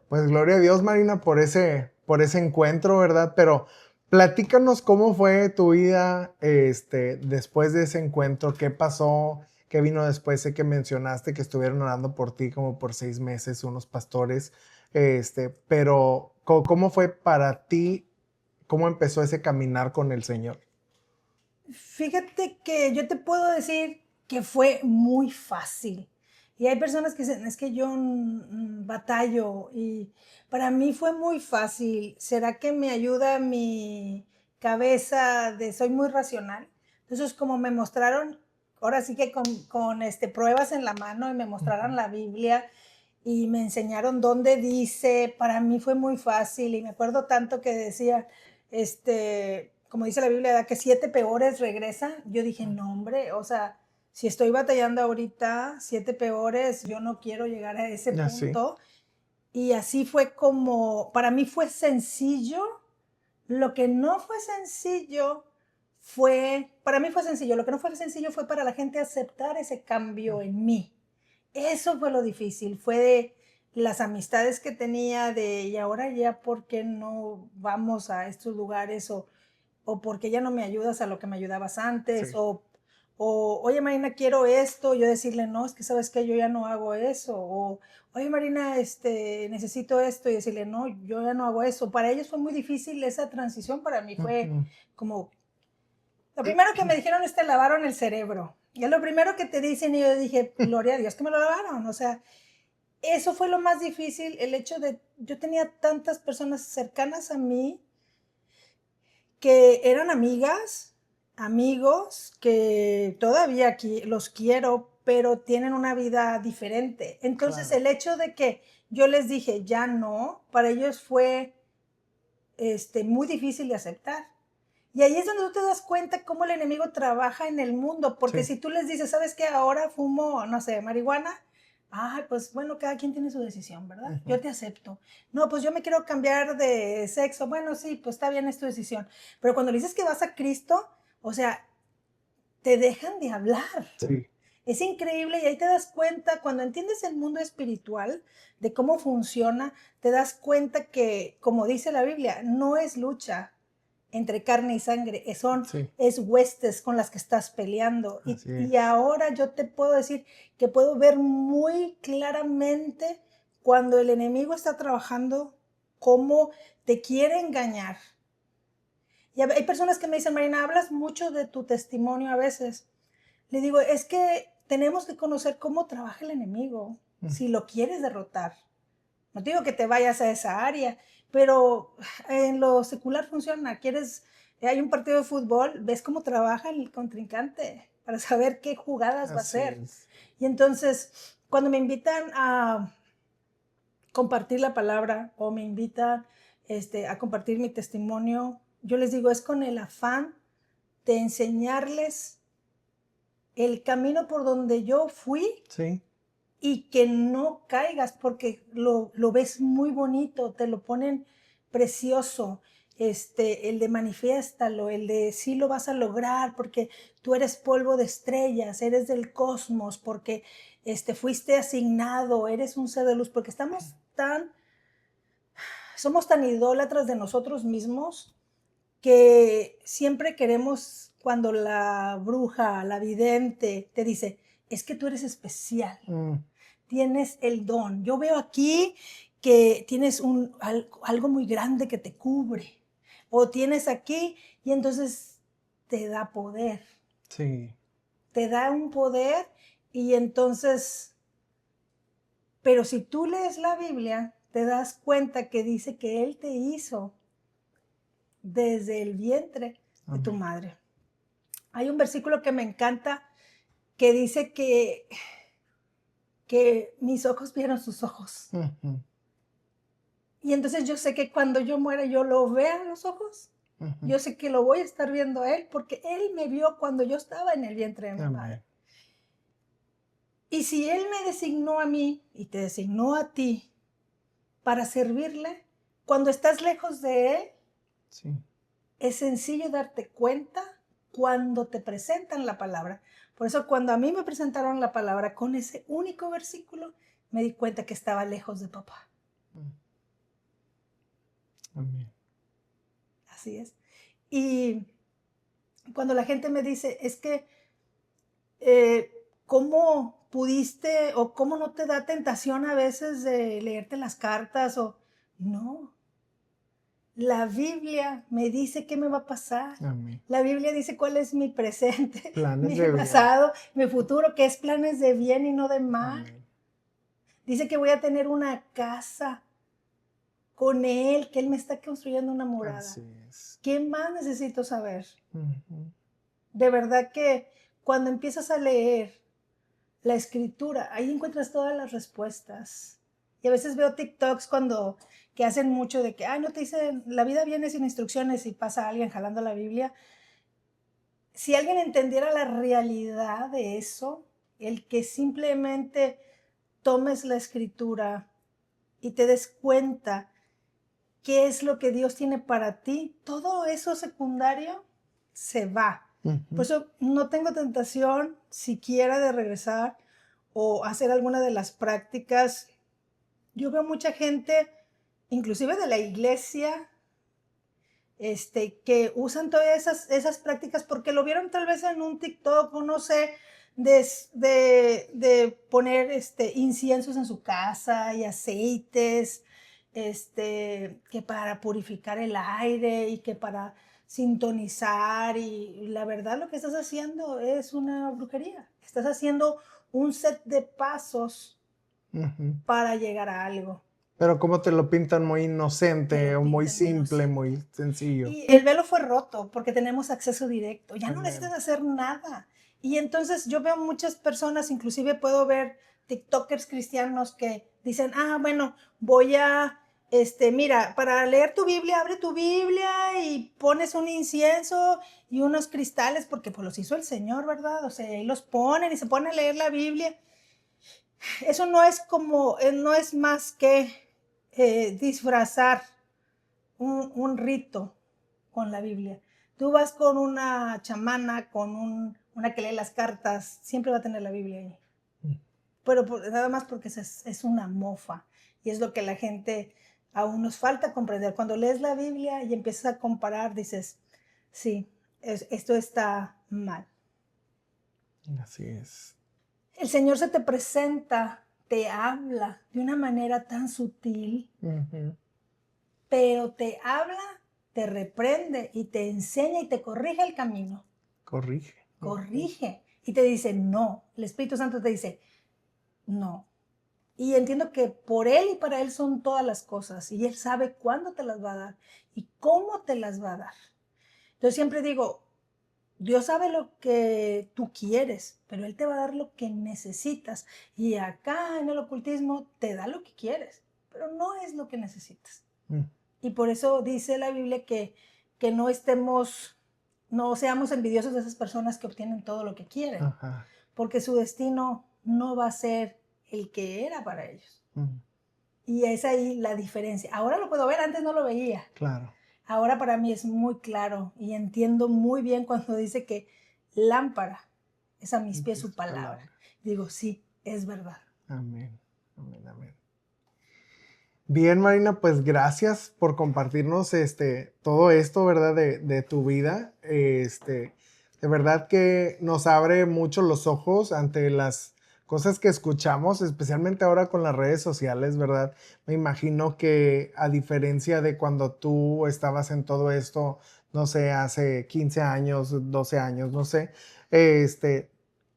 Pues gloria a Dios, Marina, por ese encuentro, ¿verdad? Pero platícanos cómo fue tu vida después de ese encuentro, qué pasó, qué vino después. Sé que mencionaste que estuvieron orando por ti como por 6 meses unos pastores, pero ¿cómo fue para ti? ¿Cómo empezó ese caminar con el Señor? Fíjate que yo te puedo decir que fue muy fácil. Y hay personas que dicen, es que yo batallo, y para mí fue muy fácil. ¿Será que me ayuda mi cabeza soy muy racional? Entonces, como me mostraron, ahora sí que con pruebas en la mano, y me mostraron la Biblia y me enseñaron dónde dice, para mí fue muy fácil. Y me acuerdo tanto que decía, como dice la Biblia, que 7 peores regresa. Yo dije, no, hombre, o sea, si estoy batallando ahorita, 7 peores, yo no quiero llegar a ese punto. Y así fue como, para mí fue sencillo. Lo que no fue sencillo para mí fue sencillo. Lo que no fue sencillo fue para la gente aceptar ese cambio en mí. Eso fue lo difícil, fue de las amistades que tenía, y ahora ya, ¿por qué no vamos a estos lugares? O ¿por qué ya no me ayudas a lo que me ayudabas antes? Sí. O, oye, Marina, quiero esto. Yo decirle, no, es que sabes que yo ya no hago eso. O, oye, Marina, necesito esto. Y decirle, no, yo ya no hago eso. Para ellos fue muy difícil esa transición. Para mí fue como, lo primero que me dijeron es te lavaron el cerebro. Y es lo primero que te dicen, y yo dije, gloria a Dios que me lo lavaron. O sea, eso fue lo más difícil, el hecho de, yo tenía tantas personas cercanas a mí que eran amigas, amigos, que todavía aquí los quiero, pero tienen una vida diferente. Entonces, claro, el hecho de que yo les dije, ya no, para ellos fue muy difícil de aceptar. Y ahí es donde tú te das cuenta cómo el enemigo trabaja en el mundo, porque Sí. si tú les dices, ¿sabes qué? Ahora fumo, no sé, marihuana. Ay, pues bueno, cada quien tiene su decisión, ¿verdad? Yo te acepto. No, pues yo me quiero cambiar de sexo. Bueno, sí, pues está bien, es tu decisión. Pero cuando le dices que vas a Cristo, o sea, te dejan de hablar. Sí. Es increíble y ahí te das cuenta, cuando entiendes el mundo espiritual, de cómo funciona, te das cuenta que, como dice la Biblia, no es lucha entre carne y sangre, Sí. es huestes con las que estás peleando. Así Y es. ahora yo te puedo decir que puedo ver muy claramente cuando el enemigo está trabajando, cómo te quiere engañar. Y hay personas que me dicen, Marina, hablas mucho de tu testimonio a veces. Le digo, es que tenemos que conocer cómo trabaja el enemigo, si lo quieres derrotar. No te digo que te vayas a esa área, pero en lo secular funciona. Hay un partido de fútbol, ves cómo trabaja el contrincante para saber qué jugadas va a Así hacer. es. Y entonces, cuando me invitan a compartir la palabra o me invitan a compartir mi testimonio, yo les digo, es con el afán de enseñarles el camino por donde yo fui Sí. y que no caigas porque lo ves muy bonito, te lo ponen precioso, el de manifiéstalo, el de sí lo vas a lograr porque tú eres polvo de estrellas, eres del cosmos, porque fuiste asignado, eres un ser de luz, porque somos tan idólatras de nosotros mismos que siempre queremos cuando la bruja, la vidente te dice, es que tú eres especial, tienes el don. Yo veo aquí que tienes algo muy grande que te cubre, o tienes aquí y entonces te da poder, Sí. te da un poder y entonces, pero si tú lees la Biblia, te das cuenta que dice que Él te hizo desde el vientre de tu Amén. madre. Hay un versículo que me encanta que dice que mis ojos vieron sus ojos. Y entonces yo sé que cuando yo muera, yo lo vea a los ojos. Yo sé que lo voy a estar viendo a Él porque Él me vio cuando yo estaba en el vientre de mi madre. Y si Él me designó a mí y te designó a ti para servirle, cuando estás lejos de Él, Sí. es sencillo darte cuenta cuando te presentan la palabra. Por eso cuando a mí me presentaron la palabra con ese único versículo, me di cuenta que estaba lejos de papá. Amén. Así es. Y cuando la gente me dice, es que, ¿cómo pudiste o cómo no te da tentación a veces de leerte las cartas? No, la Biblia me dice qué me va a pasar. Amén. La Biblia dice cuál es mi presente, Planes mi de bien. pasado, mi futuro, que es planes de bien y no de mal. Amén. Dice que voy a tener una casa con Él, que Él me está construyendo una morada. Así es. ¿Qué más necesito saber? De verdad que cuando empiezas a leer la escritura, ahí encuentras todas las respuestas. Y a veces veo TikToks que hacen mucho de que, no te dicen, la vida viene sin instrucciones y pasa alguien jalando la Biblia. Si alguien entendiera la realidad de eso, el que simplemente tomes la escritura y te des cuenta qué es lo que Dios tiene para ti, todo eso secundario se va. Por eso no tengo tentación siquiera de regresar o hacer alguna de las prácticas. Yo veo mucha gente, inclusive de la iglesia, que usan todas esas prácticas porque lo vieron tal vez en un TikTok o no sé, de poner inciensos en su casa y aceites, que para purificar el aire y que para sintonizar y la verdad lo que estás haciendo es una brujería. Estás haciendo un set de pasos para llegar a algo. Pero como te lo pintan muy inocente o muy simple, muy sencillo. Y el velo fue roto porque tenemos acceso directo. Ya no Amén. necesitas hacer nada. Y entonces yo veo muchas personas, inclusive puedo ver TikTokers cristianos que dicen, bueno, voy a Mira, para leer tu Biblia, abre tu Biblia y pones un incienso y unos cristales, porque pues los hizo el Señor, ¿verdad? O sea, ahí los ponen y se ponen a leer la Biblia. Eso no es como, no es más que disfrazar un rito con la Biblia. Tú vas con una chamana, con una que lee las cartas, siempre va a tener la Biblia ahí. Pero nada más porque es una mofa. Y es lo que la gente aún nos falta comprender. Cuando lees la Biblia y empiezas a comparar, dices, sí, esto está mal. Así es. El Señor se te presenta, te habla de una manera tan sutil, pero te habla, te reprende y te enseña y te corrige el camino. Corrige. Corrige. Y te dice, no. El Espíritu Santo te dice, no. Y entiendo que por Él y para Él son todas las cosas. Y Él sabe cuándo te las va a dar y cómo te las va a dar. Entonces siempre digo, Dios sabe lo que tú quieres, pero Él te va a dar lo que necesitas. Y acá en el ocultismo te da lo que quieres, pero no es lo que necesitas. Y por eso dice la Biblia que no seamos envidiosos de esas personas que obtienen todo lo que quieren. Ajá. Porque su destino no va a ser el que era para ellos. Y es ahí la diferencia. Ahora lo puedo ver, antes no lo veía. Claro. Ahora para mí es muy claro y entiendo muy bien cuando dice que lámpara es a mis pies su palabra. Digo, sí, es verdad. Amén, amén, amén. Bien, Marina, pues gracias por compartirnos todo esto, ¿verdad? De tu vida. De verdad que nos abre mucho los ojos ante las cosas que escuchamos, especialmente ahora con las redes sociales, ¿verdad? Me imagino que a diferencia de cuando tú estabas en todo esto, no sé, hace 15 años, 12 años, no sé,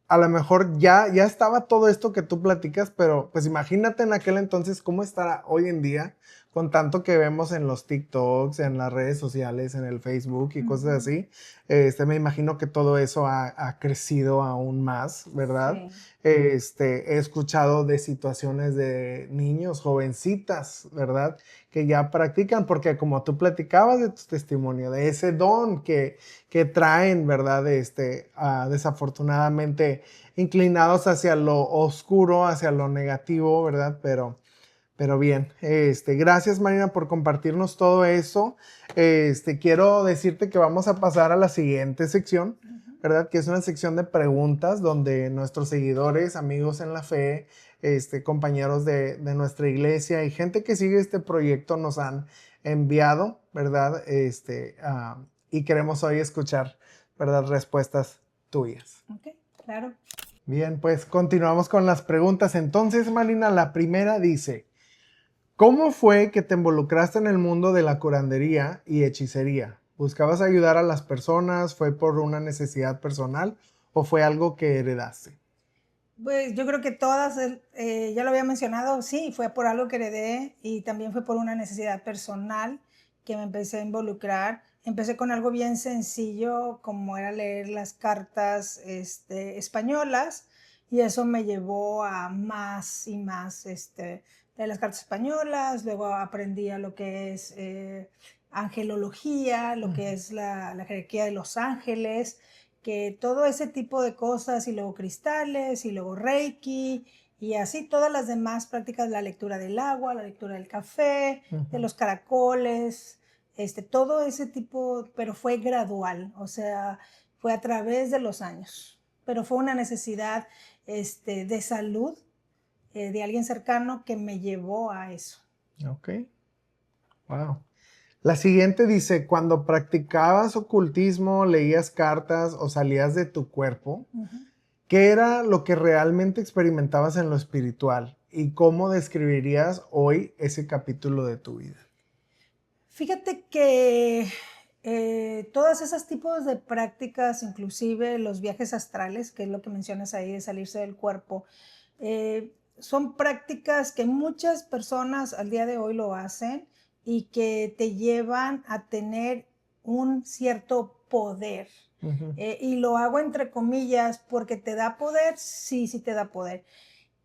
a lo mejor ya estaba todo esto que tú platicas, pero pues imagínate en aquel entonces cómo estará hoy en día con tanto que vemos en los TikToks, en las redes sociales, en el Facebook y cosas así. Me imagino que todo eso ha crecido aún más, ¿verdad? Sí. He escuchado de situaciones de niños, jovencitas, ¿verdad? Que ya practican, porque como tú platicabas de tu testimonio, de ese don que traen, ¿verdad? Desafortunadamente inclinados hacia lo oscuro, hacia lo negativo, ¿verdad? Pero bien, gracias Marina por compartirnos todo eso. Quiero decirte que vamos a pasar a la siguiente sección, ¿verdad? Que es una sección de preguntas donde nuestros seguidores, amigos en la fe, compañeros de nuestra iglesia y gente que sigue este proyecto nos han enviado, ¿verdad? Y queremos hoy escuchar, ¿verdad? Respuestas tuyas. Ok, claro. Bien, pues continuamos con las preguntas. Entonces, Marina, la primera dice, ¿cómo fue que te involucraste en el mundo de la curandería y hechicería? ¿Buscabas ayudar a las personas? ¿Fue por una necesidad personal o fue algo que heredaste? Pues yo creo que todas, ya lo había mencionado, sí, fue por algo que heredé y también fue por una necesidad personal que me empecé a involucrar. Empecé con algo bien sencillo como era leer las cartas españolas y eso me llevó a más y más de las cartas españolas. Luego aprendí a lo que es angelología, lo que es la jerarquía de los ángeles, que todo ese tipo de cosas, y luego cristales, y luego reiki, y así todas las demás prácticas, la lectura del agua, la lectura del café, de los caracoles, todo ese tipo, pero fue gradual, o sea, fue a través de los años, pero fue una necesidad de salud de alguien cercano que me llevó a eso. Ok, wow. La siguiente dice, cuando practicabas ocultismo, leías cartas o salías de tu cuerpo, ¿qué era lo que realmente experimentabas en lo espiritual? ¿Y cómo describirías hoy ese capítulo de tu vida? Fíjate que todos esos tipos de prácticas, inclusive los viajes astrales, que es lo que mencionas ahí de salirse del cuerpo, son prácticas que muchas personas al día de hoy lo hacen y que te llevan a tener un cierto poder. Y lo hago entre comillas porque te da poder, sí, sí te da poder.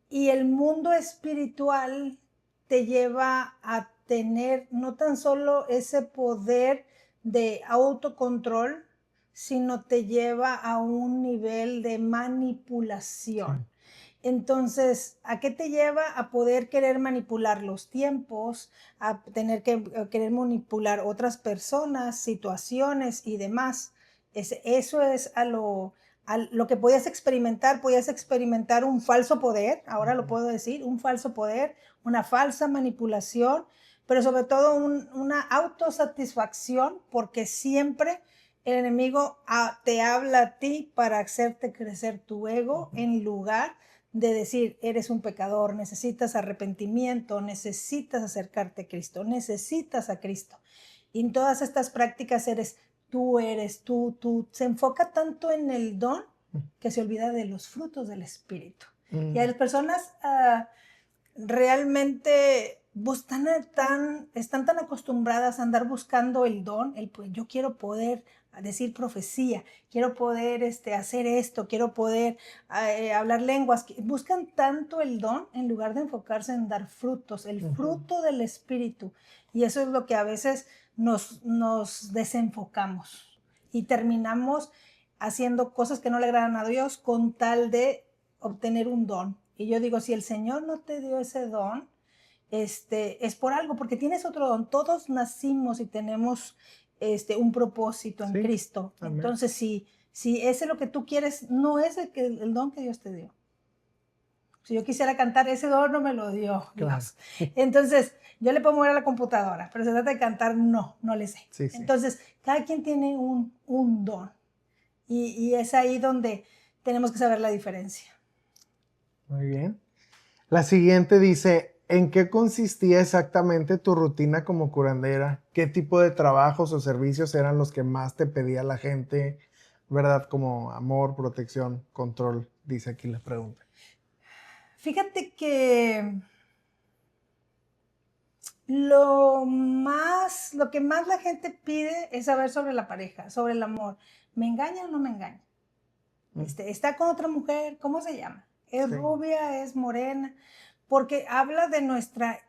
Y el mundo espiritual te lleva a tener no tan solo ese poder de autocontrol, sino te lleva a un nivel de manipulación. Sí. Entonces, ¿a qué te lleva? A poder querer manipular los tiempos, a tener que querer manipular otras personas, situaciones y demás. Eso es a lo que podías experimentar un falso poder, ahora lo puedo decir, un falso poder, una falsa manipulación, pero sobre todo una autosatisfacción, porque siempre el enemigo te habla a ti para hacerte crecer tu ego en lugar de decir, eres un pecador, necesitas arrepentimiento, necesitas acercarte a Cristo, necesitas a Cristo. Y en todas estas prácticas eres tú. Se enfoca tanto en el don que se olvida de los frutos del Espíritu. Y a las personas realmente están tan acostumbradas a andar buscando el don, pues, yo quiero poder decir profecía, quiero poder hacer esto, quiero poder hablar lenguas. Buscan tanto el don en lugar de enfocarse en dar frutos, el fruto del Espíritu. Y eso es lo que a veces nos desenfocamos y terminamos haciendo cosas que no le agradan a Dios con tal de obtener un don. Y yo digo, si el Señor no te dio ese don, es por algo, porque tienes otro don. Todos nacimos y tenemos un propósito en Cristo. Amén. Entonces, si ese es lo que tú quieres, no es el don que Dios te dio. Si yo quisiera cantar, ese don no me lo dio Dios. Claro. Entonces, yo le puedo mover a la computadora, pero se trata de cantar, no le sé. Sí. Entonces, cada quien tiene un don. Y es ahí donde tenemos que saber la diferencia. Muy bien. La siguiente dice, ¿en qué consistía exactamente tu rutina como curandera? ¿Qué tipo de trabajos o servicios eran los que más te pedía la gente? ¿Verdad? Como amor, protección, control, dice aquí la pregunta. Fíjate que lo que más la gente pide es saber sobre la pareja, sobre el amor. ¿Me engaña o no me engaña? ¿Está con otra mujer? ¿Cómo se llama? ¿Es rubia? ¿Es morena? Porque habla de nuestra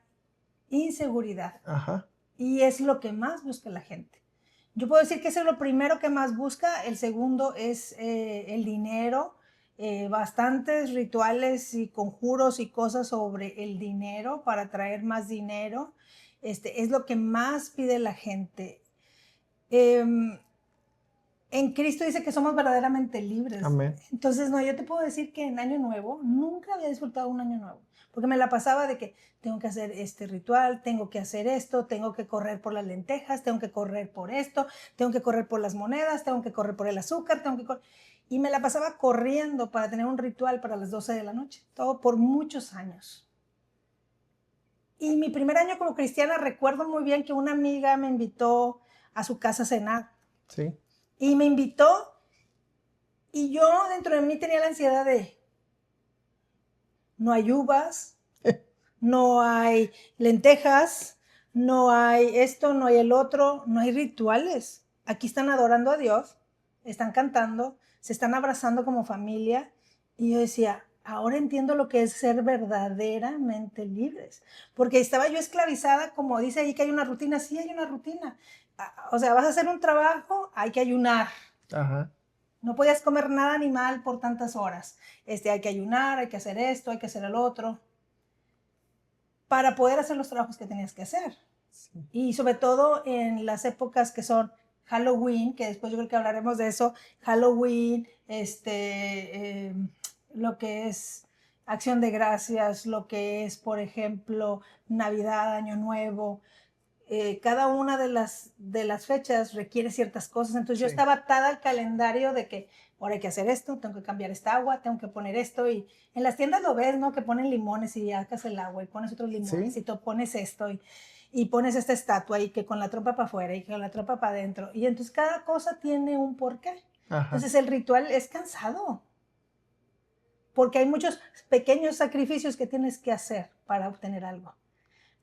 inseguridad. Ajá. Y es lo que más busca la gente. Yo puedo decir que eso es lo primero que más busca. El segundo es el dinero. Bastantes rituales y conjuros y cosas sobre el dinero para traer más dinero. Es lo que más pide la gente. En Cristo dice que somos verdaderamente libres. Amén. Entonces, no, yo te puedo decir que en Año Nuevo nunca había disfrutado un Año Nuevo, porque me la pasaba de que tengo que hacer este ritual, tengo que hacer esto, tengo que correr por las lentejas, tengo que correr por esto, tengo que correr por las monedas, tengo que correr por el azúcar, y me la pasaba corriendo para tener un ritual para las 12 de la noche, todo por muchos años. Y mi primer año como cristiana recuerdo muy bien que una amiga me invitó a su casa a cenar. Sí. Y me invitó y yo dentro de mí tenía la ansiedad de no hay uvas, no hay lentejas, no hay esto, no hay el otro, no hay rituales. Aquí están adorando a Dios, están cantando, se están abrazando como familia. Y yo decía, ahora entiendo lo que es ser verdaderamente libres. Porque estaba yo esclavizada, como dice ahí que hay una rutina. Sí, hay una rutina. O sea, vas a hacer un trabajo, hay que ayunar. Ajá. No podías comer nada animal por tantas horas. Hay que ayunar, hay que hacer esto, hay que hacer el otro, para poder hacer los trabajos que tenías que hacer. Sí. Y sobre todo en las épocas que son Halloween, que después yo creo que hablaremos de eso, Halloween, lo que es Acción de Gracias, lo que es, por ejemplo, Navidad, Año Nuevo. Cada una de las fechas requiere ciertas cosas. Entonces yo estaba atada al calendario de que ahora hay que hacer esto, tengo que cambiar esta agua, tengo que poner esto. Y en las tiendas lo ves, ¿no? Que ponen limones y sacas el agua y pones otros limones y tú pones esto y pones esta estatua y que con la trompa para afuera y con la trompa para adentro. Y entonces cada cosa tiene un porqué. Ajá. Entonces el ritual es cansado. Porque hay muchos pequeños sacrificios que tienes que hacer para obtener algo.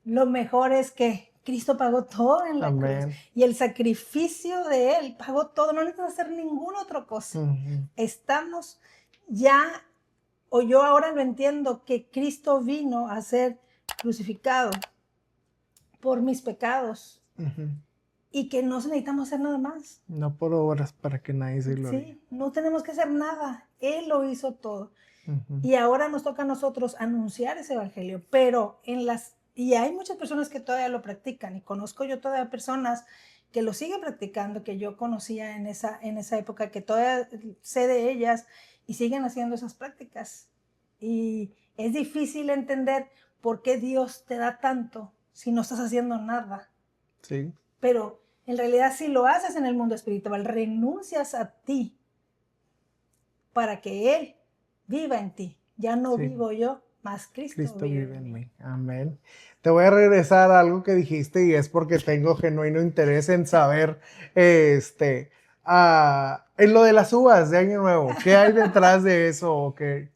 Lo mejor es que Cristo pagó todo en la cruz. Y el sacrificio de Él pagó todo. No necesitas hacer ninguna otra cosa. Estamos ya, o yo ahora lo entiendo, que Cristo vino a ser crucificado por mis pecados Ujú. y que no necesitamos hacer nada más. No por obras para que nadie se gloríe. Sí, no tenemos que hacer nada. Él lo hizo todo. Ujú. Y ahora nos toca a nosotros anunciar ese evangelio. Pero y hay muchas personas que todavía lo practican. Y conozco yo todavía personas que lo siguen practicando, que yo conocía en esa época, que todavía sé de ellas y siguen haciendo esas prácticas. Y es difícil entender por qué Dios te da tanto si no estás haciendo nada. Sí. Pero en realidad, si lo haces en el mundo espiritual, renuncias a ti para que Él viva en ti. Ya no Sí. vivo yo, más Cristo Cristo vive vive en en mí. mí. Amén. Te voy a regresar a algo que dijiste y es porque tengo genuino interés en saber, en lo de las uvas de Año Nuevo. ¿Qué hay detrás de eso? ¿O qué?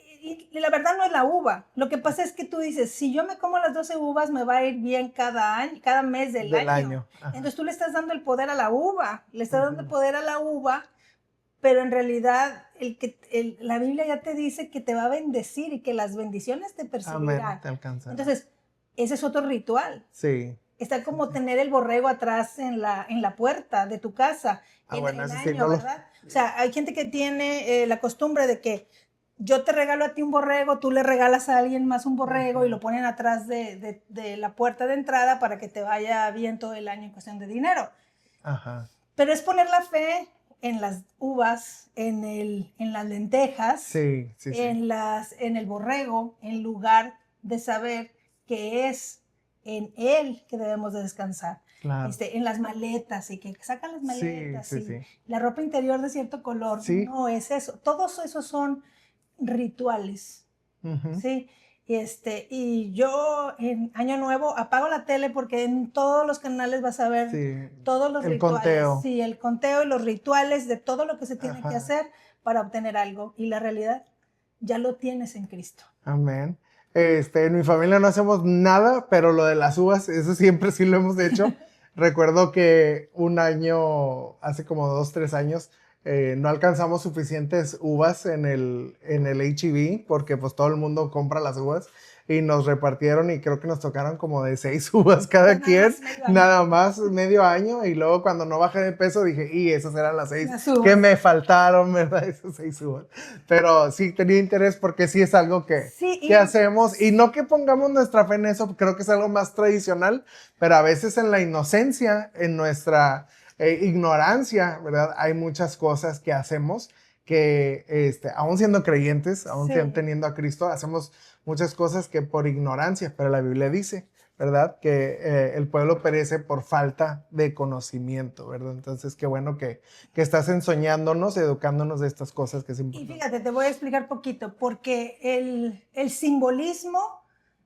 Y la verdad no es la uva. Lo que pasa es que tú dices, si yo me como las 12 uvas, me va a ir bien cada año, cada mes del año. Ajá. Entonces tú le estás dando el poder a la uva, le estás dando el Ujú. poder a la uva, pero en realidad la Biblia ya te dice que te va a bendecir y que las bendiciones te Amén, perseguirán. te alcanzará. Entonces, ese es otro ritual. Sí. Está como tener el borrego atrás en la puerta de tu casa Bueno, en eso sí, año, no lo... ¿verdad? O sea, hay gente que tiene la costumbre de que yo te regalo a ti un borrego, tú le regalas a alguien más un borrego y lo ponen atrás de la puerta de entrada para que te vaya bien todo el año en cuestión de dinero. Ajá. Pero es poner la fe en las uvas, en las lentejas, Sí, sí, sí. en el borrego, en lugar de saber que es en él que debemos de descansar. Claro. En las maletas y que sacan las maletas Sí, y sí. la ropa interior de cierto color. Sí. No es eso. Todos esos son rituales. Ujú. ¿Sí? Y yo en Año Nuevo apago la tele porque en todos los canales vas a ver Sí. todos los El rituales. conteo. Sí, el conteo y los rituales de todo lo que se tiene Ajá. que hacer para obtener algo. Y la realidad, ya lo tienes en Cristo. Amén. En mi familia no hacemos nada, pero lo de las uvas, eso siempre sí lo hemos hecho. Recuerdo que un año, hace como 2, 3 años, no alcanzamos suficientes uvas en el H-E-B porque pues todo el mundo compra las uvas y nos repartieron y creo que nos tocaron como de 6 uvas cada quien, nada más medio año, y luego cuando no bajé de peso dije, y esas eran las 6 que me faltaron, ¿verdad? Esas 6 uvas. Pero sí tenía interés porque sí es algo que hacemos, y no que pongamos nuestra fe en eso, creo que es algo más tradicional, pero a veces en la inocencia, en nuestra ignorancia, ¿verdad? Hay muchas cosas que hacemos que, aún siendo creyentes, aún teniendo a Cristo, hacemos muchas cosas que por ignorancia, pero la Biblia dice, ¿verdad? Que el pueblo perece por falta de conocimiento, ¿verdad? Entonces, qué bueno que estás enseñándonos, educándonos de estas cosas que es importante. Y fíjate, te voy a explicar poquito, porque el simbolismo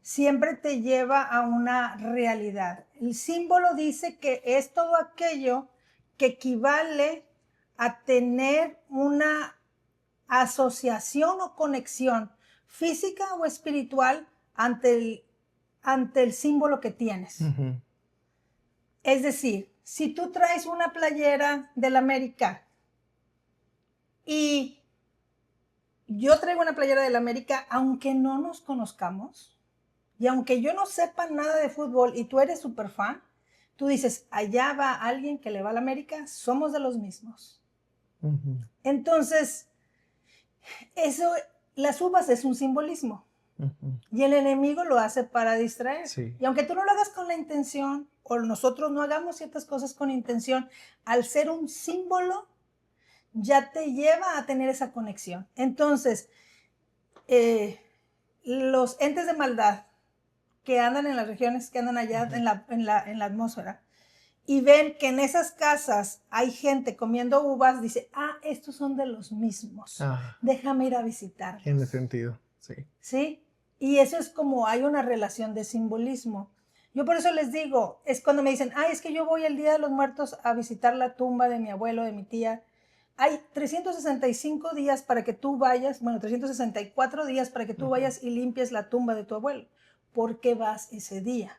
siempre te lleva a una realidad. El símbolo dice que es todo aquello que equivale a tener una asociación o conexión física o espiritual ante el símbolo que tienes. Ujú. Es decir, si tú traes una playera del América y yo traigo una playera del América, aunque no nos conozcamos y aunque yo no sepa nada de fútbol y tú eres súper fan, tú dices, allá va alguien que le va al América, somos de los mismos. Ujú. Entonces, las uvas es un simbolismo. Ujú. Y el enemigo lo hace para distraer. Sí. Y aunque tú no lo hagas con la intención, o nosotros no hagamos ciertas cosas con intención, al ser un símbolo, ya te lleva a tener esa conexión. Entonces, los entes de maldad que andan en las regiones, que andan allá en la atmósfera, y ven que en esas casas hay gente comiendo uvas, dice, estos son de los mismos, déjame ir a visitarlos. Tiene sentido, sí. ¿Sí? Y eso es como hay una relación de simbolismo. Yo por eso les digo, es cuando me dicen, es que yo voy el Día de los Muertos a visitar la tumba de mi abuelo, de mi tía. Hay 365 días para que tú vayas, 364 días para que tú vayas y limpies la tumba de tu abuelo. ¿Por qué vas ese día?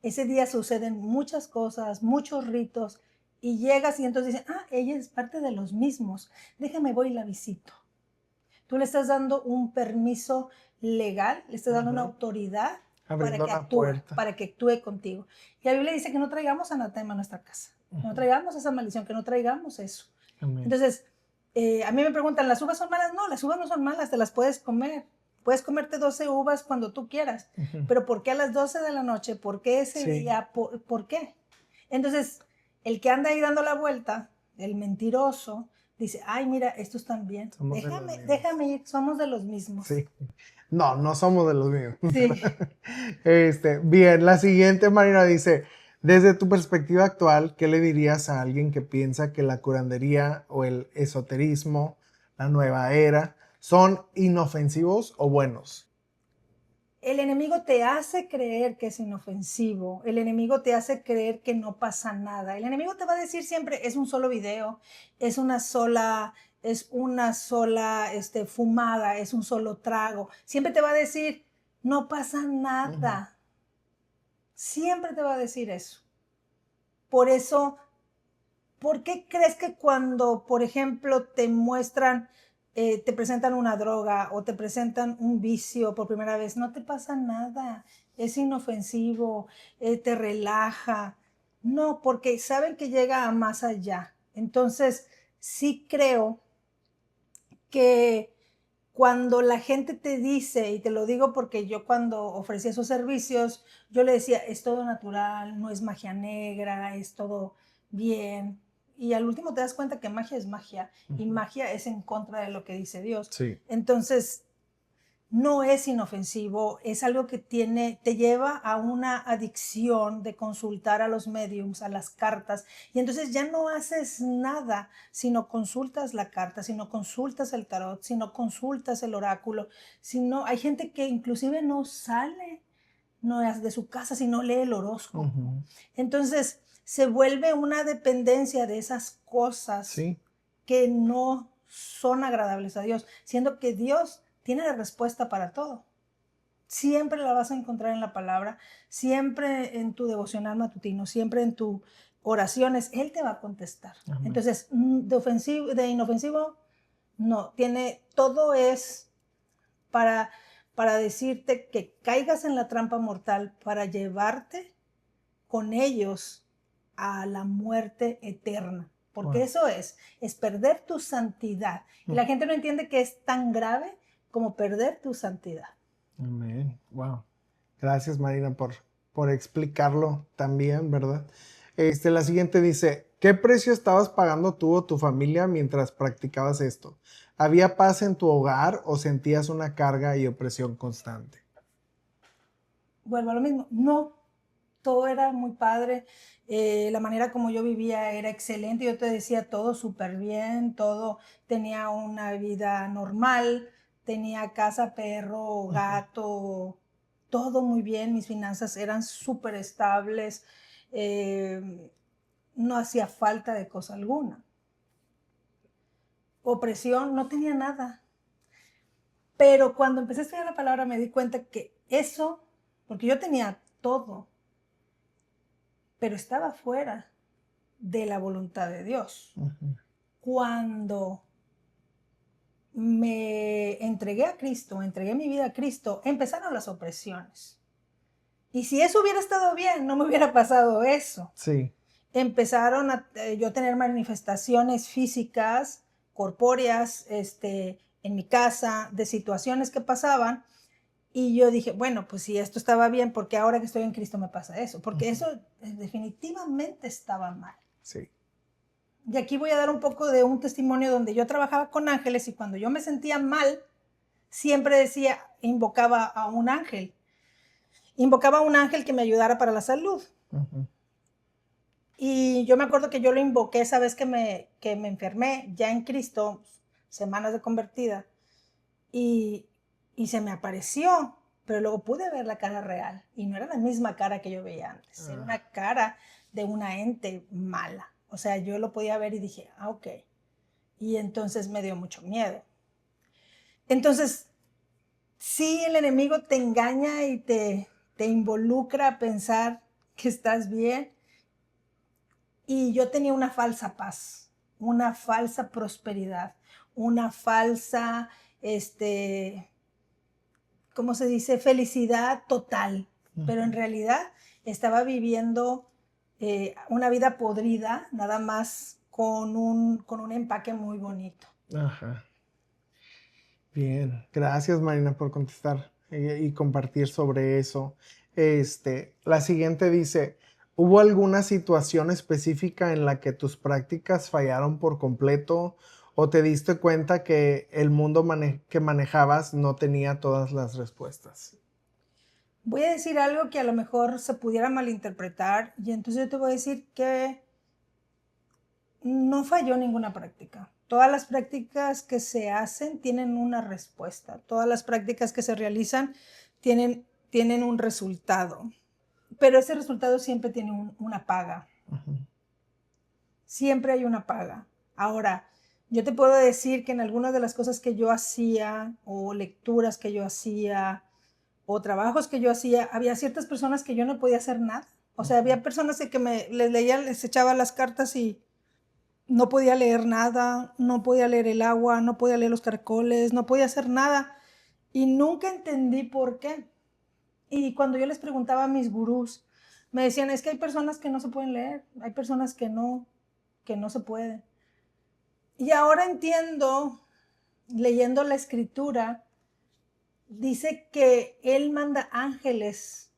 Ese día suceden muchas cosas, muchos ritos, y llegas y entonces dicen, ella es parte de los mismos, déjame voy y la visito. Tú le estás dando un permiso legal, le estás dando una autoridad Abriendo la puerta. para que actúe contigo. Y la Biblia dice que no traigamos anatema a nuestra casa, que no traigamos esa maldición, que no traigamos eso. Amén. Entonces, a mí me preguntan, ¿las uvas son malas? No, las uvas no son malas, te las puedes comer. Puedes comerte 12 uvas cuando tú quieras, pero ¿por qué a las 12 de la noche? ¿Por qué ese día? ¿Por qué? Entonces, el que anda ahí dando la vuelta, el mentiroso, dice, ay, mira, estos están bien, déjame ir, somos de los mismos. Sí. No, no somos de los mismos. Sí. Bien, la siguiente, Marina, dice, desde tu perspectiva actual, ¿qué le dirías a alguien que piensa que la curandería o el esoterismo, la nueva era, son inofensivos o buenos? El enemigo te hace creer que es inofensivo, el enemigo te hace creer que no pasa nada. El enemigo te va a decir siempre, es un solo video, es una sola fumada, es un solo trago. Siempre te va a decir, no pasa nada. Siempre te va a decir eso. Por eso, ¿por qué crees que cuando, por ejemplo, te muestran, te presentan una droga o te presentan un vicio por primera vez, no te pasa nada? Es inofensivo, te relaja. No, porque saben que llega a más allá. Entonces, sí creo que cuando la gente te dice, y te lo digo porque yo cuando ofrecía esos servicios, yo le decía, es todo natural, no es magia negra, es todo bien. Y al último te das cuenta que magia es magia, y magia es en contra de lo que dice Dios. Sí. Entonces, no es inofensivo, es algo que te lleva a una adicción de consultar a los mediums, a las cartas, y entonces ya no haces nada si no consultas la carta, si no consultas el tarot, si no consultas el oráculo, hay gente que inclusive no sale de su casa si no lee el horóscopo. Entonces se vuelve una dependencia de esas cosas que no son agradables a Dios, siendo que Dios tiene la respuesta para todo. Siempre la vas a encontrar en la palabra, siempre en tu devocional matutino, siempre en tus oraciones, Él te va a contestar. Amén. Entonces, de inofensivo, no, todo es para decirte que caigas en la trampa mortal, para llevarte con ellos a la muerte eterna. Porque eso es perder tu santidad. Y la gente no entiende que es tan grave como perder tu santidad. Amén. Wow. Gracias, Marina, por explicarlo también, ¿verdad? La siguiente dice, ¿qué precio estabas pagando tú o tu familia mientras practicabas esto? ¿Había paz en tu hogar o sentías una carga y opresión constante? Vuelvo a lo mismo. No, todo era muy padre. La manera como yo vivía era excelente. Yo te decía todo súper bien, todo tenía una vida normal, tenía casa, perro, gato, todo muy bien. Mis finanzas eran súper estables. No hacía falta de cosa alguna. Opresión, no tenía nada. Pero cuando empecé a estudiar la palabra me di cuenta que eso, porque yo tenía todo, pero estaba fuera de la voluntad de Dios. Cuando me entregué a Cristo, entregué mi vida a Cristo, empezaron las opresiones. Y si eso hubiera estado bien, no me hubiera pasado eso. Sí. Empezaron a yo tener manifestaciones físicas, corpóreas, en mi casa, de situaciones que pasaban. Y yo dije, bueno, pues si esto estaba bien, ¿por qué ahora que estoy en Cristo me pasa eso? Porque eso definitivamente estaba mal. Sí. Y aquí voy a dar un poco de un testimonio donde yo trabajaba con ángeles y cuando yo me sentía mal, siempre invocaba a un ángel. Invocaba a un ángel que me ayudara para la salud. Y yo me acuerdo que yo lo invoqué esa vez que me enfermé, ya en Cristo, semanas de convertida, y se me apareció, pero luego pude ver la cara real, y no era la misma cara que yo veía antes, era una cara de una ente mala. O sea, yo lo podía ver y dije, ok. Y entonces me dio mucho miedo. Entonces, sí, el enemigo te engaña y te involucra a pensar que estás bien. Y yo tenía una falsa paz, una falsa prosperidad, una falsa, ¿cómo se dice? Felicidad total. pero en realidad estaba viviendo una vida podrida, nada más con un empaque muy bonito. Ajá. Bien, gracias Marina por contestar y compartir sobre eso. La siguiente dice, ¿hubo alguna situación específica en la que tus prácticas fallaron por completo o te diste cuenta que el mundo que manejabas no tenía todas las respuestas? Voy a decir algo que a lo mejor se pudiera malinterpretar y entonces yo te voy a decir que no falló ninguna práctica. Todas las prácticas que se hacen tienen una respuesta. Todas las prácticas que se realizan tienen un resultado. Pero ese resultado siempre tiene una paga. Ujú. Siempre hay una paga. Ahora, yo te puedo decir que en algunas de las cosas que yo hacía, o lecturas que yo hacía, o trabajos que yo hacía, había ciertas personas que yo no podía hacer nada. O sea, había personas que les leía, les echaba las cartas y no podía leer nada, no podía leer el agua, no podía leer los caracoles, no podía hacer nada. Y nunca entendí por qué. Y cuando yo les preguntaba a mis gurús, me decían, es que hay personas que no se pueden leer, hay personas que no se pueden. Y ahora entiendo, leyendo la escritura, dice que Él manda ángeles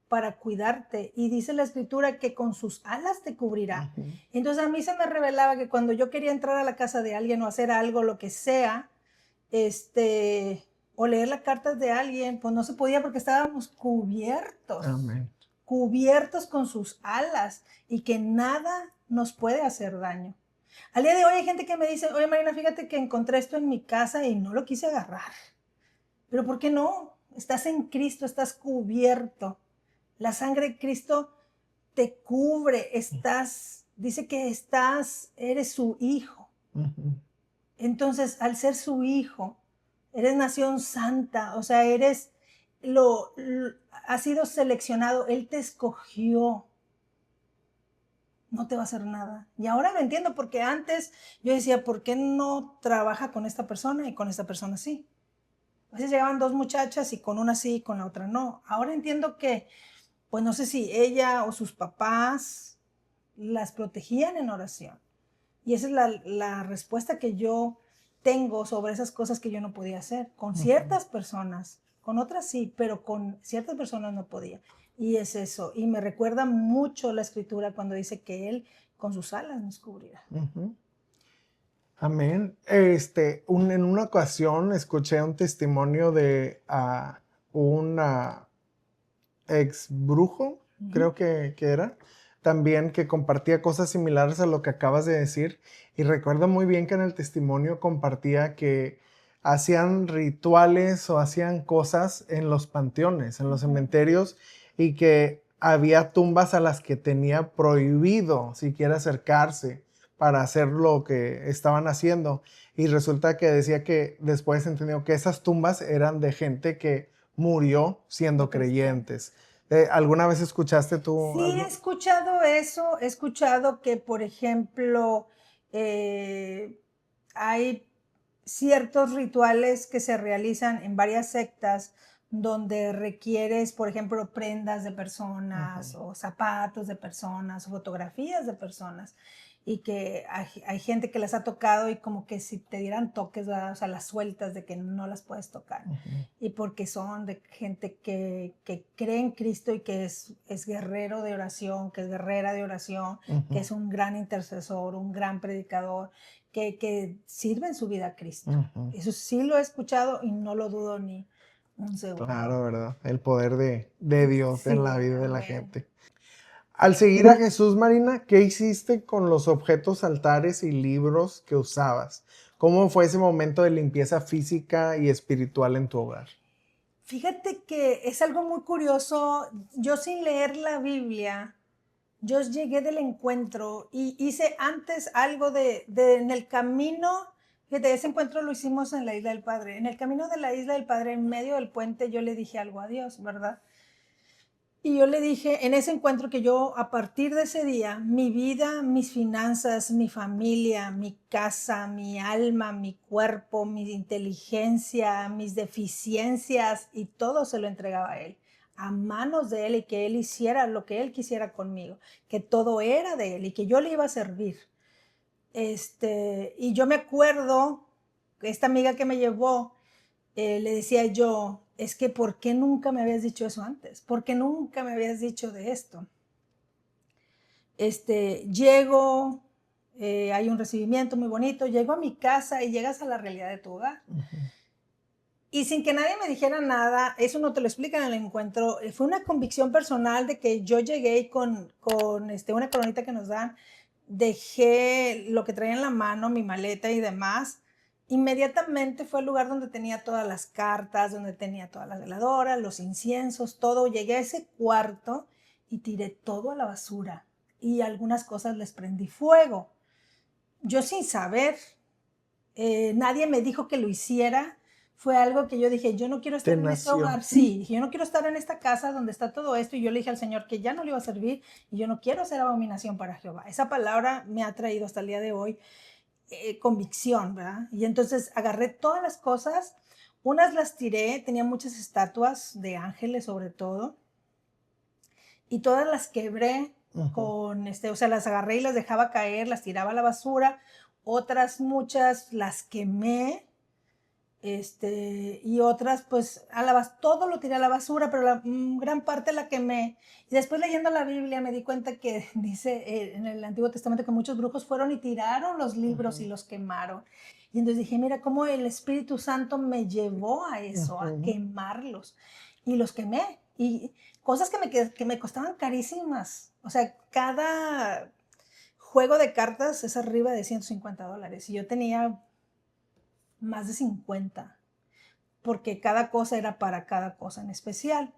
para cuidarte y dice la escritura que con sus alas te cubrirá. Ujú. Entonces a mí se me revelaba que cuando yo quería entrar a la casa de alguien o hacer algo, lo que sea, o leer las cartas de alguien, pues no se podía porque estábamos cubiertos, Amén. cubiertos con sus alas y que nada nos puede hacer daño. Al día de hoy hay gente que me dice, oye Marina, fíjate que encontré esto en mi casa y no lo quise agarrar. Pero ¿por qué no? Estás en Cristo, estás cubierto. La sangre de Cristo te cubre, dice que eres su hijo. Ujú. Entonces, al ser su hijo, eres nación santa, o sea, has sido seleccionado, Él te escogió, no te va a hacer nada. Y ahora lo entiendo, porque antes yo decía, ¿por qué no trabaja con esta persona y con esta persona sí? A veces llegaban dos muchachas y con una sí y con la otra no. Ahora entiendo que, pues no sé si ella o sus papás las protegían en oración. Y esa es la respuesta que yo tengo sobre esas cosas que yo no podía hacer. Con ciertas personas, con otras sí, pero con ciertas personas no podía. Y es eso. Y me recuerda mucho la escritura cuando dice que Él con sus alas nos cubrirá. Ujú. Amén. En una ocasión escuché un testimonio de un ex brujo, creo que era, también que compartía cosas similares a lo que acabas de decir. Y recuerdo muy bien que en el testimonio compartía que hacían rituales o hacían cosas en los panteones, en los cementerios, y que había tumbas a las que tenía prohibido siquiera acercarse para hacer lo que estaban haciendo. Y resulta que decía que después entendió que esas tumbas eran de gente que murió siendo creyentes. ¿Alguna vez escuchaste tú Sí, he algo? escuchado eso, he escuchado que, por ejemplo, hay ciertos rituales que se realizan en varias sectas donde requieres, por ejemplo, prendas de personas Ujú. o zapatos de personas o fotografías de personas y que hay gente que las ha tocado y como que si te dieran toques, ¿verdad? O sea, las sueltas de que no las puedes tocar Ujú. y porque son de gente que cree en Cristo y que es guerrero de oración, que es guerrera de oración, que Ujú. es un gran intercesor, un gran predicador, que sirve en su vida a Cristo. Ujú. Eso sí lo he escuchado y no lo dudo ni un segundo. Claro, ¿verdad? El poder de Dios en la Sí, vida de la amén. gente. Al seguir a Jesús, Marina, ¿qué hiciste con los objetos, altares y libros que usabas? ¿Cómo fue ese momento de limpieza física y espiritual en tu hogar? Fíjate que es algo muy curioso. Yo sin leer la Biblia, yo llegué del encuentro y hice antes algo en el camino, fíjate, ese encuentro lo hicimos en la Isla del Padre. En el camino de la Isla del Padre, en medio del puente, yo le dije algo a Dios, ¿verdad? Y yo le dije en ese encuentro que yo, a partir de ese día, mi vida, mis finanzas, mi familia, mi casa, mi alma, mi cuerpo, mi inteligencia, mis deficiencias y todo se lo entregaba a Él. a manos de Él y que Él hiciera lo que Él quisiera conmigo, que todo era de Él y que yo le iba a servir. Y yo me acuerdo que esta amiga que me llevó, le decía yo, es que ¿por qué nunca me habías dicho eso antes? ¿Por qué nunca me habías dicho de esto? Llego, hay un recibimiento muy bonito, llego a mi casa y llegas a la realidad de tu hogar. Y sin que nadie me dijera nada, eso no te lo explican en el encuentro, fue una convicción personal de que yo llegué y con una coronita que nos dan, dejé lo que traía en la mano, mi maleta y demás. Inmediatamente fue el lugar donde tenía todas las cartas, donde tenía todas las veladoras, los inciensos, todo. Llegué a ese cuarto y tiré todo a la basura y algunas cosas les prendí fuego. Yo sin saber, nadie me dijo que lo hiciera. Fue algo que yo dije, yo no quiero estar en este hogar. Sí, dije, yo no quiero estar en esta casa donde está todo esto. Y yo le dije al Señor que ya no le iba a servir y yo no quiero hacer abominación para Jehová. Esa palabra me ha traído hasta el día de hoy convicción, ¿verdad? Y entonces agarré todas las cosas, unas las tiré, tenía muchas estatuas de ángeles sobre todo, y todas las quebré con, o sea, las agarré y las dejaba caer, las tiraba a la basura, otras muchas las quemé, y otras pues todo lo tiré a la basura, pero la gran parte la quemé. Y después leyendo la Biblia me di cuenta que dice en el Antiguo Testamento que muchos brujos fueron y tiraron los libros y los quemaron. Y entonces dije, mira cómo el Espíritu Santo me llevó a eso, a quemarlos. Y los quemé. Y cosas que me costaban carísimas. O sea, cada juego de cartas es arriba de $150. Y yo tenía más de 50, porque cada cosa era para cada cosa en especial.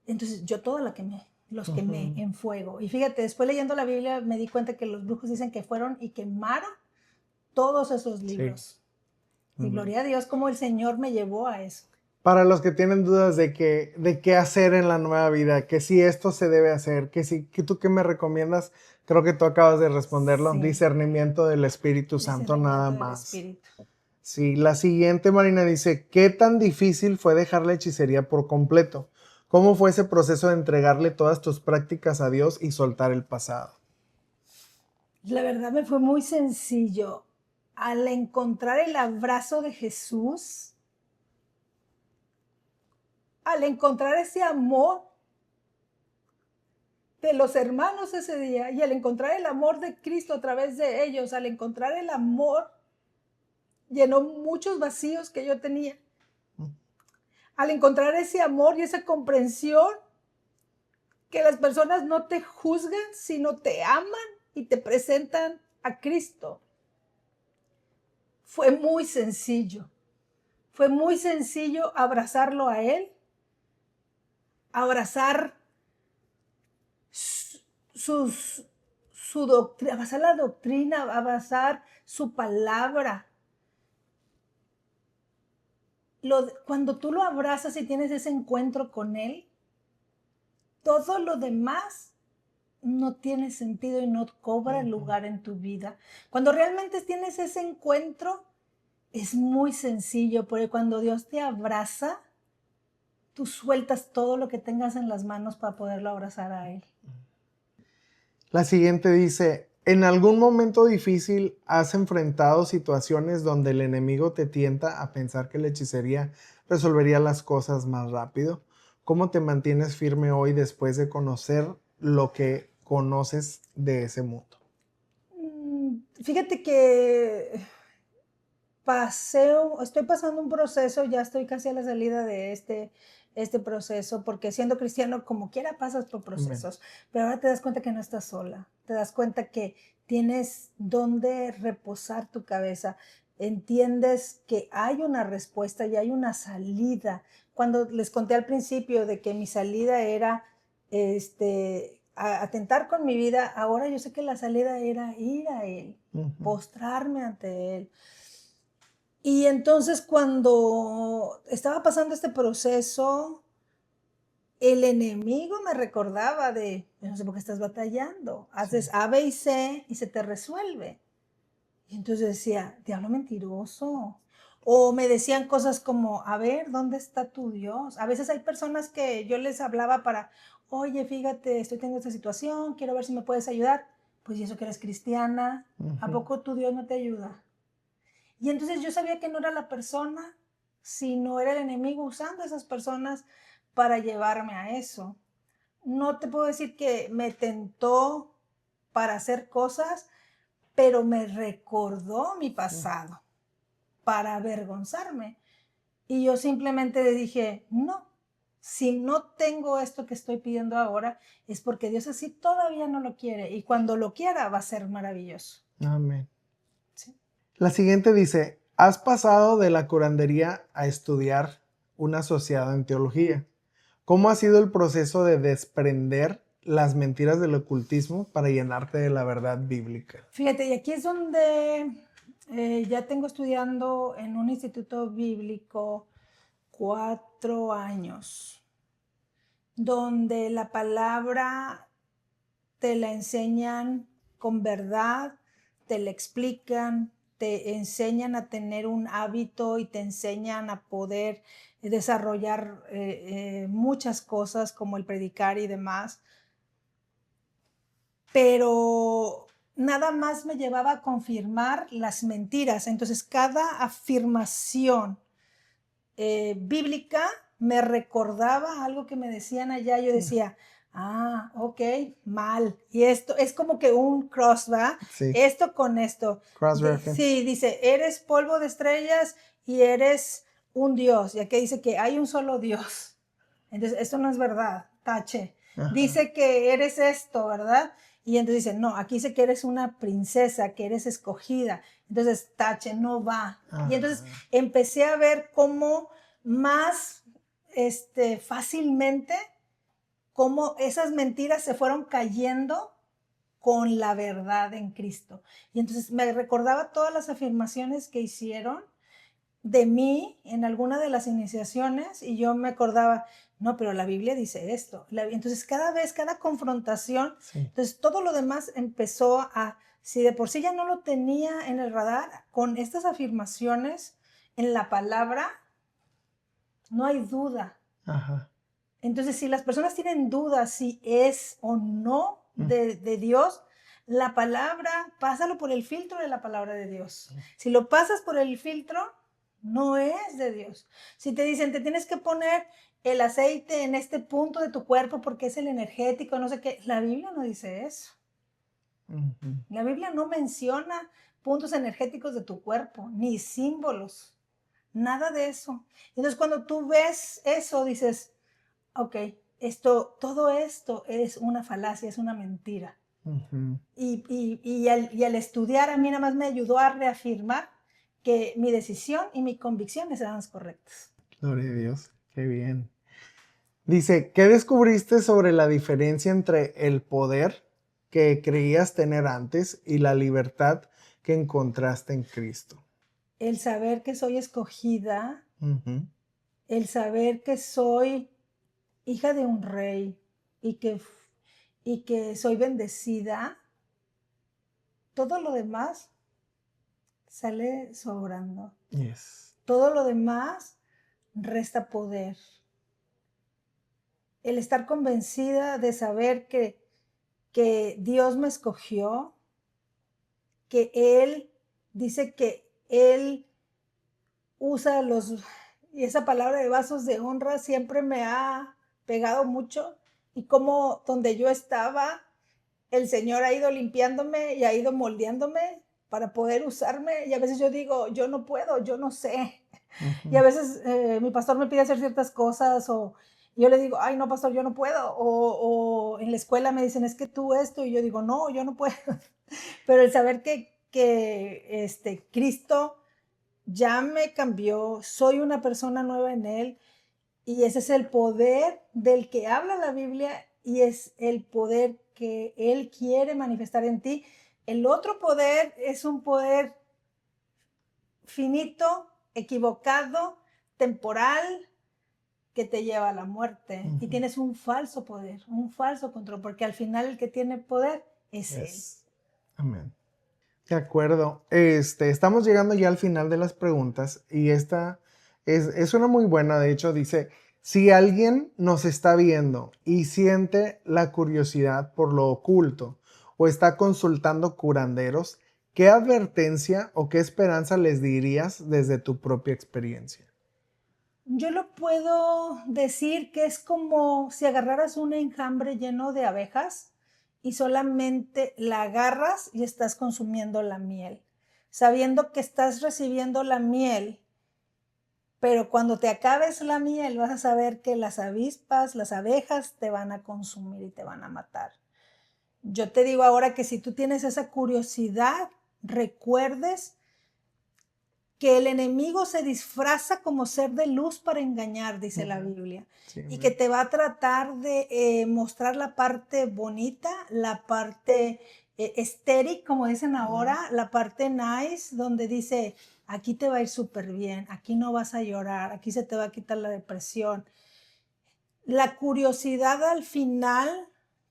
Entonces yo toda la quemé, los quemé en fuego. Y fíjate, después leyendo la Biblia me di cuenta que los brujos dicen que fueron y quemaron todos esos libros. Sí. Y gloria a Dios como el Señor me llevó a eso. Para los que tienen dudas de qué hacer en la nueva vida, que si esto se debe hacer, que tú qué me recomiendas, creo que tú acabas de responderlo, sí. Discernimiento del Espíritu Santo, nada más. Espíritu. Sí, la siguiente, Marina, dice, ¿qué tan difícil fue dejar la hechicería por completo? ¿Cómo fue ese proceso de entregarle todas tus prácticas a Dios y soltar el pasado? La verdad me fue muy sencillo. Al encontrar el abrazo de Jesús, al encontrar ese amor de los hermanos ese día y al encontrar el amor de Cristo a través de ellos, al encontrar el amor, llenó muchos vacíos que yo tenía. Al encontrar ese amor y esa comprensión, que las personas no te juzgan, sino te aman y te presentan a Cristo. Fue muy sencillo. Fue muy sencillo abrazarlo a Él, abrazar su doctrina, abrazar la doctrina, abrazar su palabra. Cuando tú lo abrazas y tienes ese encuentro con Él, todo lo demás no tiene sentido y no cobra lugar en tu vida. Cuando realmente tienes ese encuentro, es muy sencillo, porque cuando Dios te abraza, tú sueltas todo lo que tengas en las manos para poderlo abrazar a Él. La siguiente dice, ¿en algún momento difícil has enfrentado situaciones donde el enemigo te tienta a pensar que la hechicería resolvería las cosas más rápido? ¿Cómo te mantienes firme hoy después de conocer lo que conoces de ese mundo? Fíjate que estoy pasando un proceso, ya estoy casi a la salida de este proceso, porque siendo cristiano, como quiera pasas por procesos, pero ahora te das cuenta que no estás sola, te das cuenta que tienes donde reposar tu cabeza, entiendes que hay una respuesta y hay una salida. Cuando les conté al principio de que mi salida era atentar con mi vida, ahora yo sé que la salida era ir a Él, postrarme ante Él. Y entonces cuando estaba pasando este proceso, el enemigo me recordaba no sé por qué estás batallando, haces A, B y C y se te resuelve. Y entonces decía, diablo mentiroso, O me decían cosas como, a ver, ¿dónde está tu Dios? A veces hay personas que yo les hablaba para, oye, fíjate, estoy teniendo esta situación, quiero ver si me puedes ayudar. Pues, ¿y eso que eres cristiana? ¿A poco tu Dios no te ayuda? Y entonces yo sabía que no era la persona, sino era el enemigo usando a esas personas para llevarme a eso. No te puedo decir que me tentó para hacer cosas, pero me recordó mi pasado para avergonzarme. Y yo simplemente le dije, no, si no tengo esto que estoy pidiendo ahora, es porque Dios así todavía no lo quiere. Y cuando lo quiera va a ser maravilloso. Amén. Sí. La siguiente dice, has pasado de la curandería a estudiar un asociado en teología. ¿Cómo ha sido el proceso de desprender las mentiras del ocultismo para llenarte de la verdad bíblica? Fíjate, y aquí es donde ya tengo estudiando en un instituto bíblico 4 años, donde la palabra te la enseñan con verdad, te la explican, te enseñan a tener un hábito y te enseñan a poder desarrollar muchas cosas como el predicar y demás. Pero nada más me llevaba a confirmar las mentiras. Entonces, cada afirmación bíblica me recordaba algo que me decían allá. Yo decía, ah, ok, mal. Y esto es como que un cross, ¿va? Sí. Esto con esto. Cross-reference. Sí, dice, eres polvo de estrellas y eres un Dios. Y aquí dice que hay un solo Dios. Entonces, esto no es verdad, tache. Ajá. Dice que eres esto, ¿verdad? Y entonces dice, no, aquí dice que eres una princesa, que eres escogida. Entonces, tache, no va. Ajá. Y entonces empecé a ver cómo más fácilmente, cómo esas mentiras se fueron cayendo con la verdad en Cristo. Y entonces me recordaba todas las afirmaciones que hicieron de mí en alguna de las iniciaciones y yo me acordaba, no, pero la Biblia dice esto. Entonces cada vez, cada confrontación, Sí. entonces todo lo demás empezó a, si de por sí ya no lo tenía en el radar, con estas afirmaciones en la palabra, no hay duda. Ajá. Entonces, si las personas tienen dudas si es o no de Dios, la palabra, pásalo por el filtro de la palabra de Dios. Si lo pasas por el filtro, no es de Dios. Si te dicen, te tienes que poner el aceite en este punto de tu cuerpo porque es el energético, no sé qué, la Biblia no dice eso. La Biblia no menciona puntos energéticos de tu cuerpo, ni símbolos, nada de eso. Entonces, cuando tú ves eso, dices, ok, todo esto es una falacia, es una mentira. Y al estudiar a mí nada más me ayudó a reafirmar que mi decisión y mis convicciones eran las correctas. Gloria a Dios, qué bien. Dice, ¿qué descubriste sobre la diferencia entre el poder que creías tener antes y la libertad que encontraste en Cristo? El saber que soy escogida, el saber que soy hija de un rey y que soy bendecida, todo lo demás sale sobrando. Yes. Todo lo demás resta poder. El estar convencida de saber que Dios me escogió, que Él dice que Él usa y esa palabra de vasos de honra siempre me ha pegado mucho, y como donde yo estaba, el Señor ha ido limpiándome y ha ido moldeándome para poder usarme, y a veces yo digo, yo no puedo, yo no sé. Y a veces mi pastor me pide hacer ciertas cosas o yo le digo, ay, no, pastor, yo no puedo. O en la escuela me dicen, es que tú esto, y yo digo, no, yo no puedo. Pero el saber que Cristo ya me cambió, soy una persona nueva en Él, y ese es el poder del que habla la Biblia y es el poder que Él quiere manifestar en ti. El otro poder es un poder finito, equivocado, temporal, que te lleva a la muerte. Y tienes un falso poder, un falso control, porque al final el que tiene poder es Él. Amén. De acuerdo. Estamos llegando ya al final de las preguntas y esta es una muy buena. De hecho, dice, si alguien nos está viendo y siente la curiosidad por lo oculto o está consultando curanderos, ¿qué advertencia o qué esperanza les dirías desde tu propia experiencia? Yo lo puedo decir que es como si agarraras un enjambre lleno de abejas y solamente la agarras y estás consumiendo la miel, sabiendo que estás recibiendo la miel, pero cuando te acabes la miel vas a saber que las avispas, las abejas te van a consumir y te van a matar. Yo te digo ahora que si tú tienes esa curiosidad, recuerdes que el enemigo se disfraza como ser de luz para engañar, dice la Biblia, Sí, y que te va a tratar de mostrar la parte bonita, la parte estéril, como dicen ahora, la parte nice, donde dice, aquí te va a ir súper bien, aquí no vas a llorar, aquí se te va a quitar la depresión. La curiosidad al final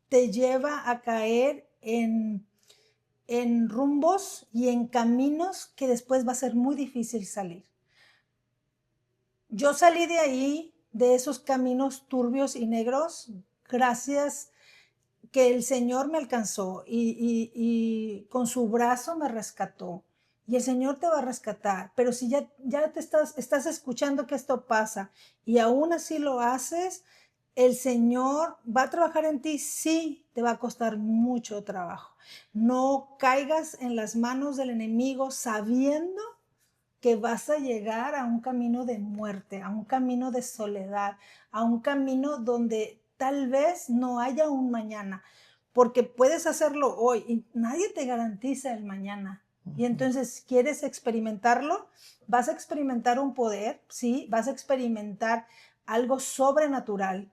te lleva a caer en rumbos y en caminos que después va a ser muy difícil salir. Yo salí de ahí, de esos caminos turbios y negros, gracias que el Señor me alcanzó y con su brazo me rescató. Y el Señor te va a rescatar. Pero si ya te estás escuchando que esto pasa y aún así lo haces, el Señor va a trabajar en ti, sí, te va a costar mucho trabajo. No caigas en las manos del enemigo sabiendo que vas a llegar a un camino de muerte, a un camino de soledad, a un camino donde tal vez no haya un mañana, porque puedes hacerlo hoy y nadie te garantiza el mañana. Y entonces, ¿quieres experimentarlo? Vas a experimentar un poder, sí, vas a experimentar algo sobrenatural,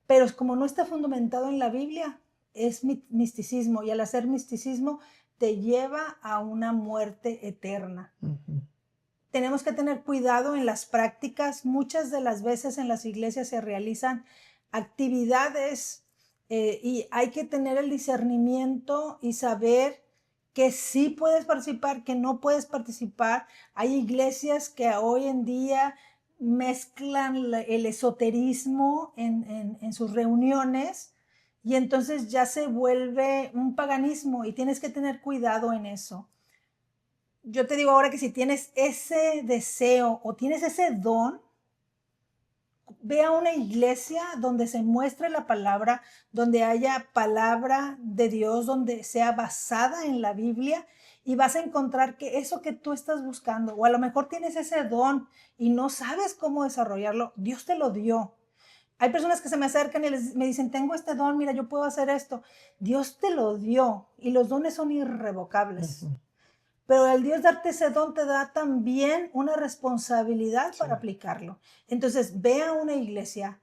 pero como no está fundamentado en la Biblia, es misticismo y al hacer misticismo te lleva a una muerte eterna. Tenemos que tener cuidado en las prácticas. Muchas de las veces en las iglesias se realizan actividades y hay que tener el discernimiento y saber que sí puedes participar, que no puedes participar. Hay iglesias que hoy en día mezclan el esoterismo en sus reuniones y entonces ya se vuelve un paganismo y tienes que tener cuidado en eso. Yo te digo ahora que si tienes ese deseo o tienes ese don, ve a una iglesia donde se muestre la palabra, donde haya palabra de Dios, donde sea basada en la Biblia y vas a encontrar que eso que tú estás buscando, o a lo mejor tienes ese don y no sabes cómo desarrollarlo, Dios te lo dio. Hay personas que se me acercan y me dicen, tengo este don, mira, yo puedo hacer esto. Dios te lo dio y los dones son irrevocables. Pero el Dios darte ese don te da también una responsabilidad para aplicarlo. Entonces, ve a una iglesia,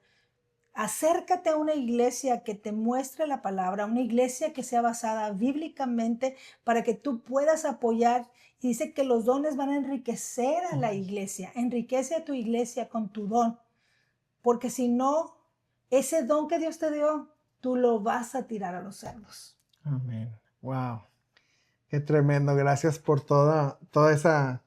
acércate a una iglesia que te muestre la palabra, una iglesia que sea basada bíblicamente para que tú puedas apoyar. Y dice que los dones van a enriquecer a la iglesia. Enriquece a tu iglesia con tu don. Porque si no, ese don que Dios te dio, tú lo vas a tirar a los cerdos. Amén. Wow. Qué tremendo. Gracias por toda esa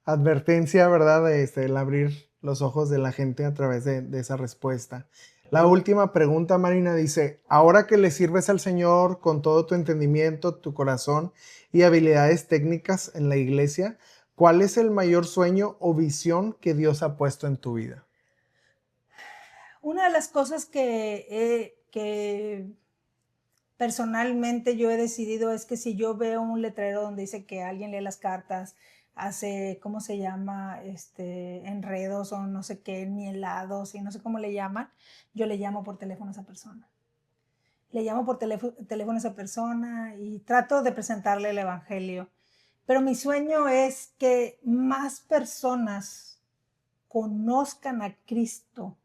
advertencia, ¿verdad? El abrir los ojos de la gente a través de esa respuesta. La última pregunta, Marina, dice, ahora que le sirves al Señor con todo tu entendimiento, tu corazón y habilidades técnicas en la iglesia, ¿cuál es el mayor sueño o visión que Dios ha puesto en tu vida? Una de las cosas que personalmente yo he decidido es que si yo veo un letrero donde dice que alguien lee las cartas, hace, ¿cómo se llama? Enredos o no sé qué, mielados y no sé cómo le llaman, yo le llamo por teléfono a esa persona. Le llamo por teléfono a esa persona y trato de presentarle el evangelio. Pero mi sueño es que más personas conozcan a Cristo,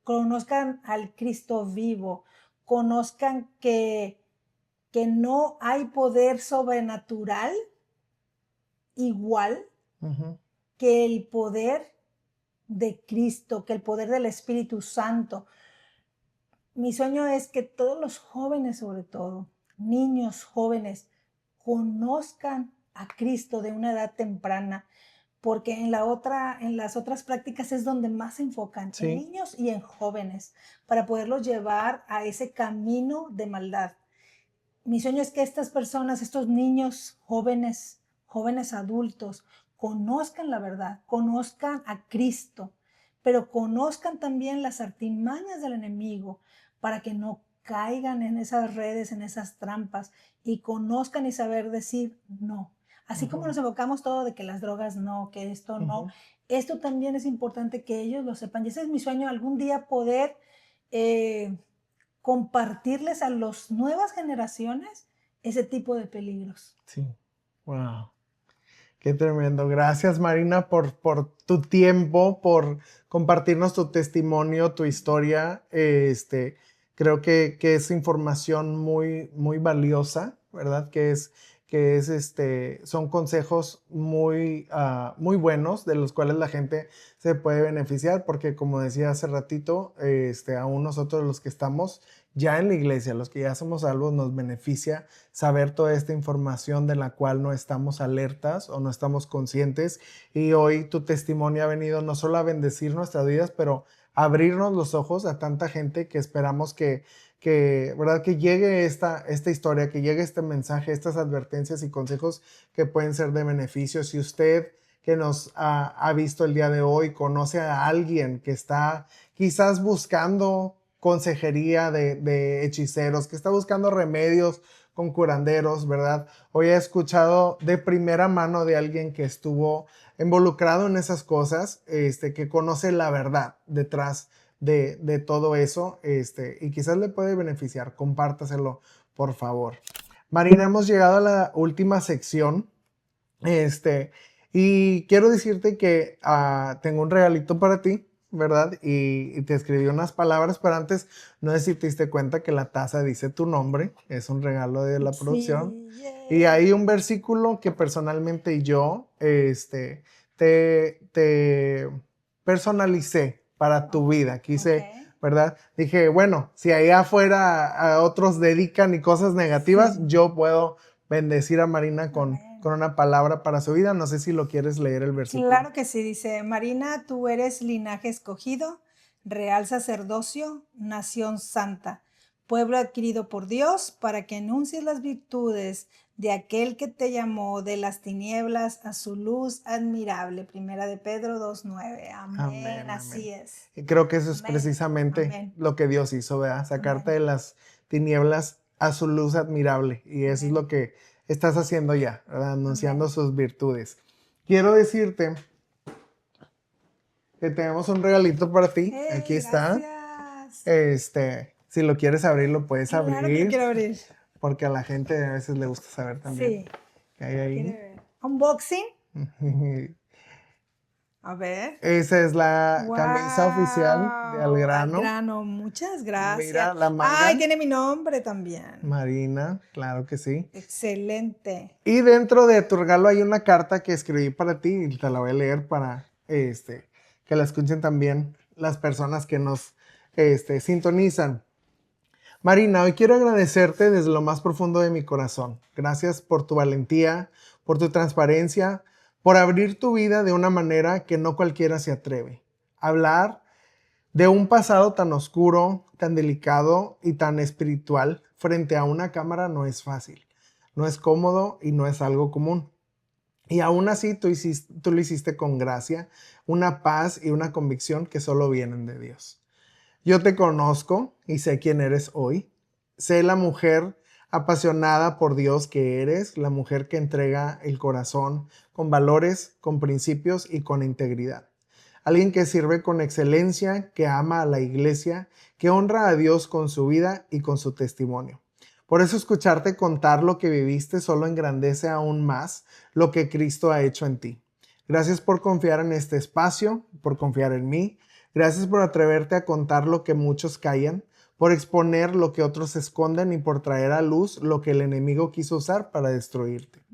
conozcan al Cristo vivo, conozcan que no hay poder sobrenatural igual que el poder de Cristo, que el poder del Espíritu Santo. Mi sueño es que todos los jóvenes, sobre todo, niños jóvenes, conozcan a Cristo de una edad temprana, porque en las otras prácticas es donde más se enfocan, Sí. en niños y en jóvenes, para poderlos llevar a ese camino de maldad. Mi sueño es que estas personas, estos niños, jóvenes adultos, conozcan la verdad, conozcan a Cristo, pero conozcan también las artimañas del enemigo para que no caigan en esas redes, en esas trampas, y conozcan y saber decir no. Así como nos enfocamos todo de que las drogas no, que esto no, esto también es importante que ellos lo sepan. Y ese es mi sueño, algún día poder compartirles a las nuevas generaciones ese tipo de peligros. Sí, wow. Qué tremendo. Gracias, Marina, por tu tiempo, por compartirnos tu testimonio, tu historia. Creo que es información muy, muy valiosa, ¿verdad? Son consejos muy, muy buenos de los cuales la gente se puede beneficiar, porque como decía hace ratito, aún nosotros los que estamos ya en la iglesia, los que ya somos salvos, nos beneficia saber toda esta información de la cual no estamos alertas o no estamos conscientes. Y hoy tu testimonio ha venido no solo a bendecir nuestras vidas, pero a abrirnos los ojos a tanta gente que esperamos ¿verdad? Que llegue esta historia, que llegue este mensaje, estas advertencias y consejos que pueden ser de beneficio. Si usted que nos ha visto el día de hoy conoce a alguien que está quizás buscando consejería de hechiceros, que está buscando remedios con curanderos, ¿verdad? Hoy he escuchado de primera mano de alguien que estuvo involucrado en esas cosas, que conoce la verdad detrás de todo eso, y quizás le puede beneficiar. Compártaselo, por favor. Marina, hemos llegado a la última sección, y quiero decirte que tengo un regalito para ti, ¿verdad? Y te escribí unas palabras, pero antes, no sé si te diste cuenta que la taza dice tu nombre, es un regalo de la producción. Sí, yeah. Y hay un versículo que personalmente yo, te personalicé para tu vida. Quise, ¿verdad? Dije, bueno, si allá afuera a otros dedican y cosas negativas, Sí. yo puedo bendecir a Marina con una palabra para su vida. No sé si lo quieres leer el versículo. Claro que sí, dice, Marina, tú eres linaje escogido, real sacerdocio, nación santa, pueblo adquirido por Dios, para que anuncies las virtudes de aquel que te llamó de las tinieblas a su luz admirable. Primera de Pedro 2:9. Amén. Amén, Así amén. es. Y creo que eso es Amén. precisamente Amén. lo que Dios hizo, ¿verdad? Sacarte Amén. de las tinieblas a su luz admirable. Y eso Amén. es lo que estás haciendo ya, ¿verdad? Anunciando Amén. sus virtudes. Quiero decirte que tenemos un regalito para ti. Hey, aquí está. Gracias. Si lo quieres abrir, lo puedes Claro que abrir. lo quiero abrir. Porque a la gente a veces le gusta saber también Sí. qué hay ahí. ¿Quiere ver? Unboxing. A ver. Esa es la camisa oficial de Al Grano. Al Grano, muchas gracias. Mira la manga. Ay, tiene mi nombre también. Marina, claro que sí. Excelente. Y dentro de tu regalo hay una carta que escribí para ti y te la voy a leer para que la escuchen también las personas que nos sintonizan. Marina, hoy quiero agradecerte desde lo más profundo de mi corazón. Gracias por tu valentía, por tu transparencia, por abrir tu vida de una manera que no cualquiera se atreve. Hablar de un pasado tan oscuro, tan delicado y tan espiritual frente a una cámara no es fácil, no es cómodo y no es algo común. Y aún así tú lo hiciste con gracia, una paz y una convicción que solo vienen de Dios. Yo te conozco y sé quién eres hoy. Sé la mujer apasionada por Dios que eres, la mujer que entrega el corazón con valores, con principios y con integridad. Alguien que sirve con excelencia, que ama a la iglesia, que honra a Dios con su vida y con su testimonio. Por eso escucharte contar lo que viviste solo engrandece aún más lo que Cristo ha hecho en ti. Gracias por confiar en este espacio, por confiar en mí. Gracias por atreverte a contar lo que muchos callan, por exponer lo que otros esconden y por traer a luz lo que el enemigo quiso usar para destruirte.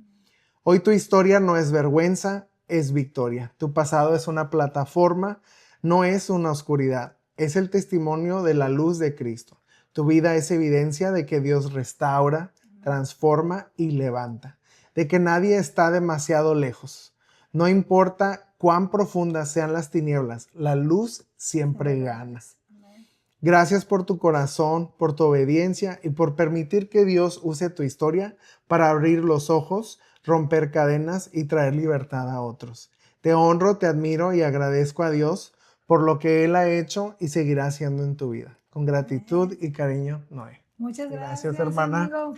Hoy tu historia no es vergüenza, es victoria. Tu pasado es una plataforma, no es una oscuridad. Es el testimonio de la luz de Cristo. Tu vida es evidencia de que Dios restaura, transforma y levanta. de que nadie está demasiado lejos. No importa cuán profundas sean las tinieblas, la luz siempre gana. Gracias por tu corazón, por tu obediencia y por permitir que Dios use tu historia para abrir los ojos, romper cadenas y traer libertad a otros. Te honro, te admiro y agradezco a Dios por lo que Él ha hecho y seguirá haciendo en tu vida. Con gratitud y cariño, Noé. Muchas gracias, hermana. Amigo.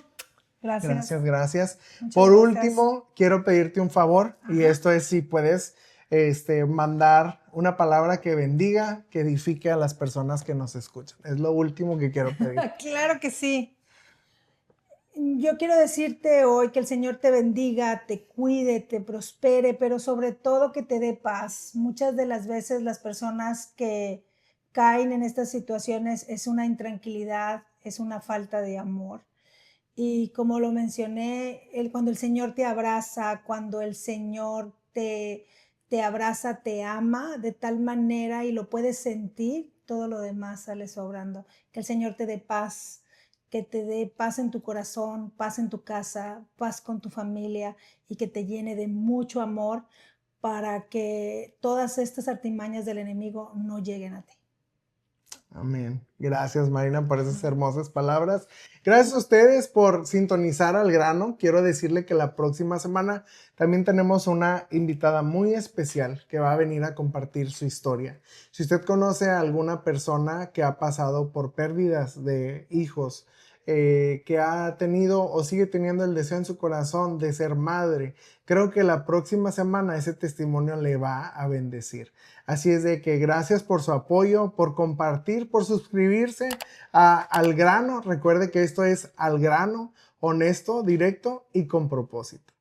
Gracias. Gracias. Muchas Por gracias. último, quiero pedirte un favor. Y esto es si puedes mandar una palabra que bendiga, que edifique a las personas que nos escuchan. Es lo último que quiero pedir. Claro que sí. Yo quiero decirte hoy que el Señor te bendiga, te cuide, te prospere, pero sobre todo que te dé paz. Muchas de las veces las personas que caen en estas situaciones es una intranquilidad, es una falta de amor. Y como lo mencioné, cuando el Señor te abraza, cuando el Señor te abraza, te ama de tal manera y lo puedes sentir, todo lo demás sale sobrando. Que el Señor te dé paz, que te dé paz en tu corazón, paz en tu casa, paz con tu familia y que te llene de mucho amor para que todas estas artimañas del enemigo no lleguen a ti. Amén. Gracias, Marina, por esas hermosas palabras. Gracias a ustedes por sintonizar Al Grano. Quiero decirle que la próxima semana también tenemos una invitada muy especial que va a venir a compartir su historia. Si usted conoce a alguna persona que ha pasado por pérdidas de hijos, que ha tenido o sigue teniendo el deseo en su corazón de ser madre, creo que la próxima semana ese testimonio le va a bendecir. Así es de que gracias por su apoyo, por compartir, por suscribirse a Al Grano. Recuerde que esto es Al Grano, honesto, directo y con propósito.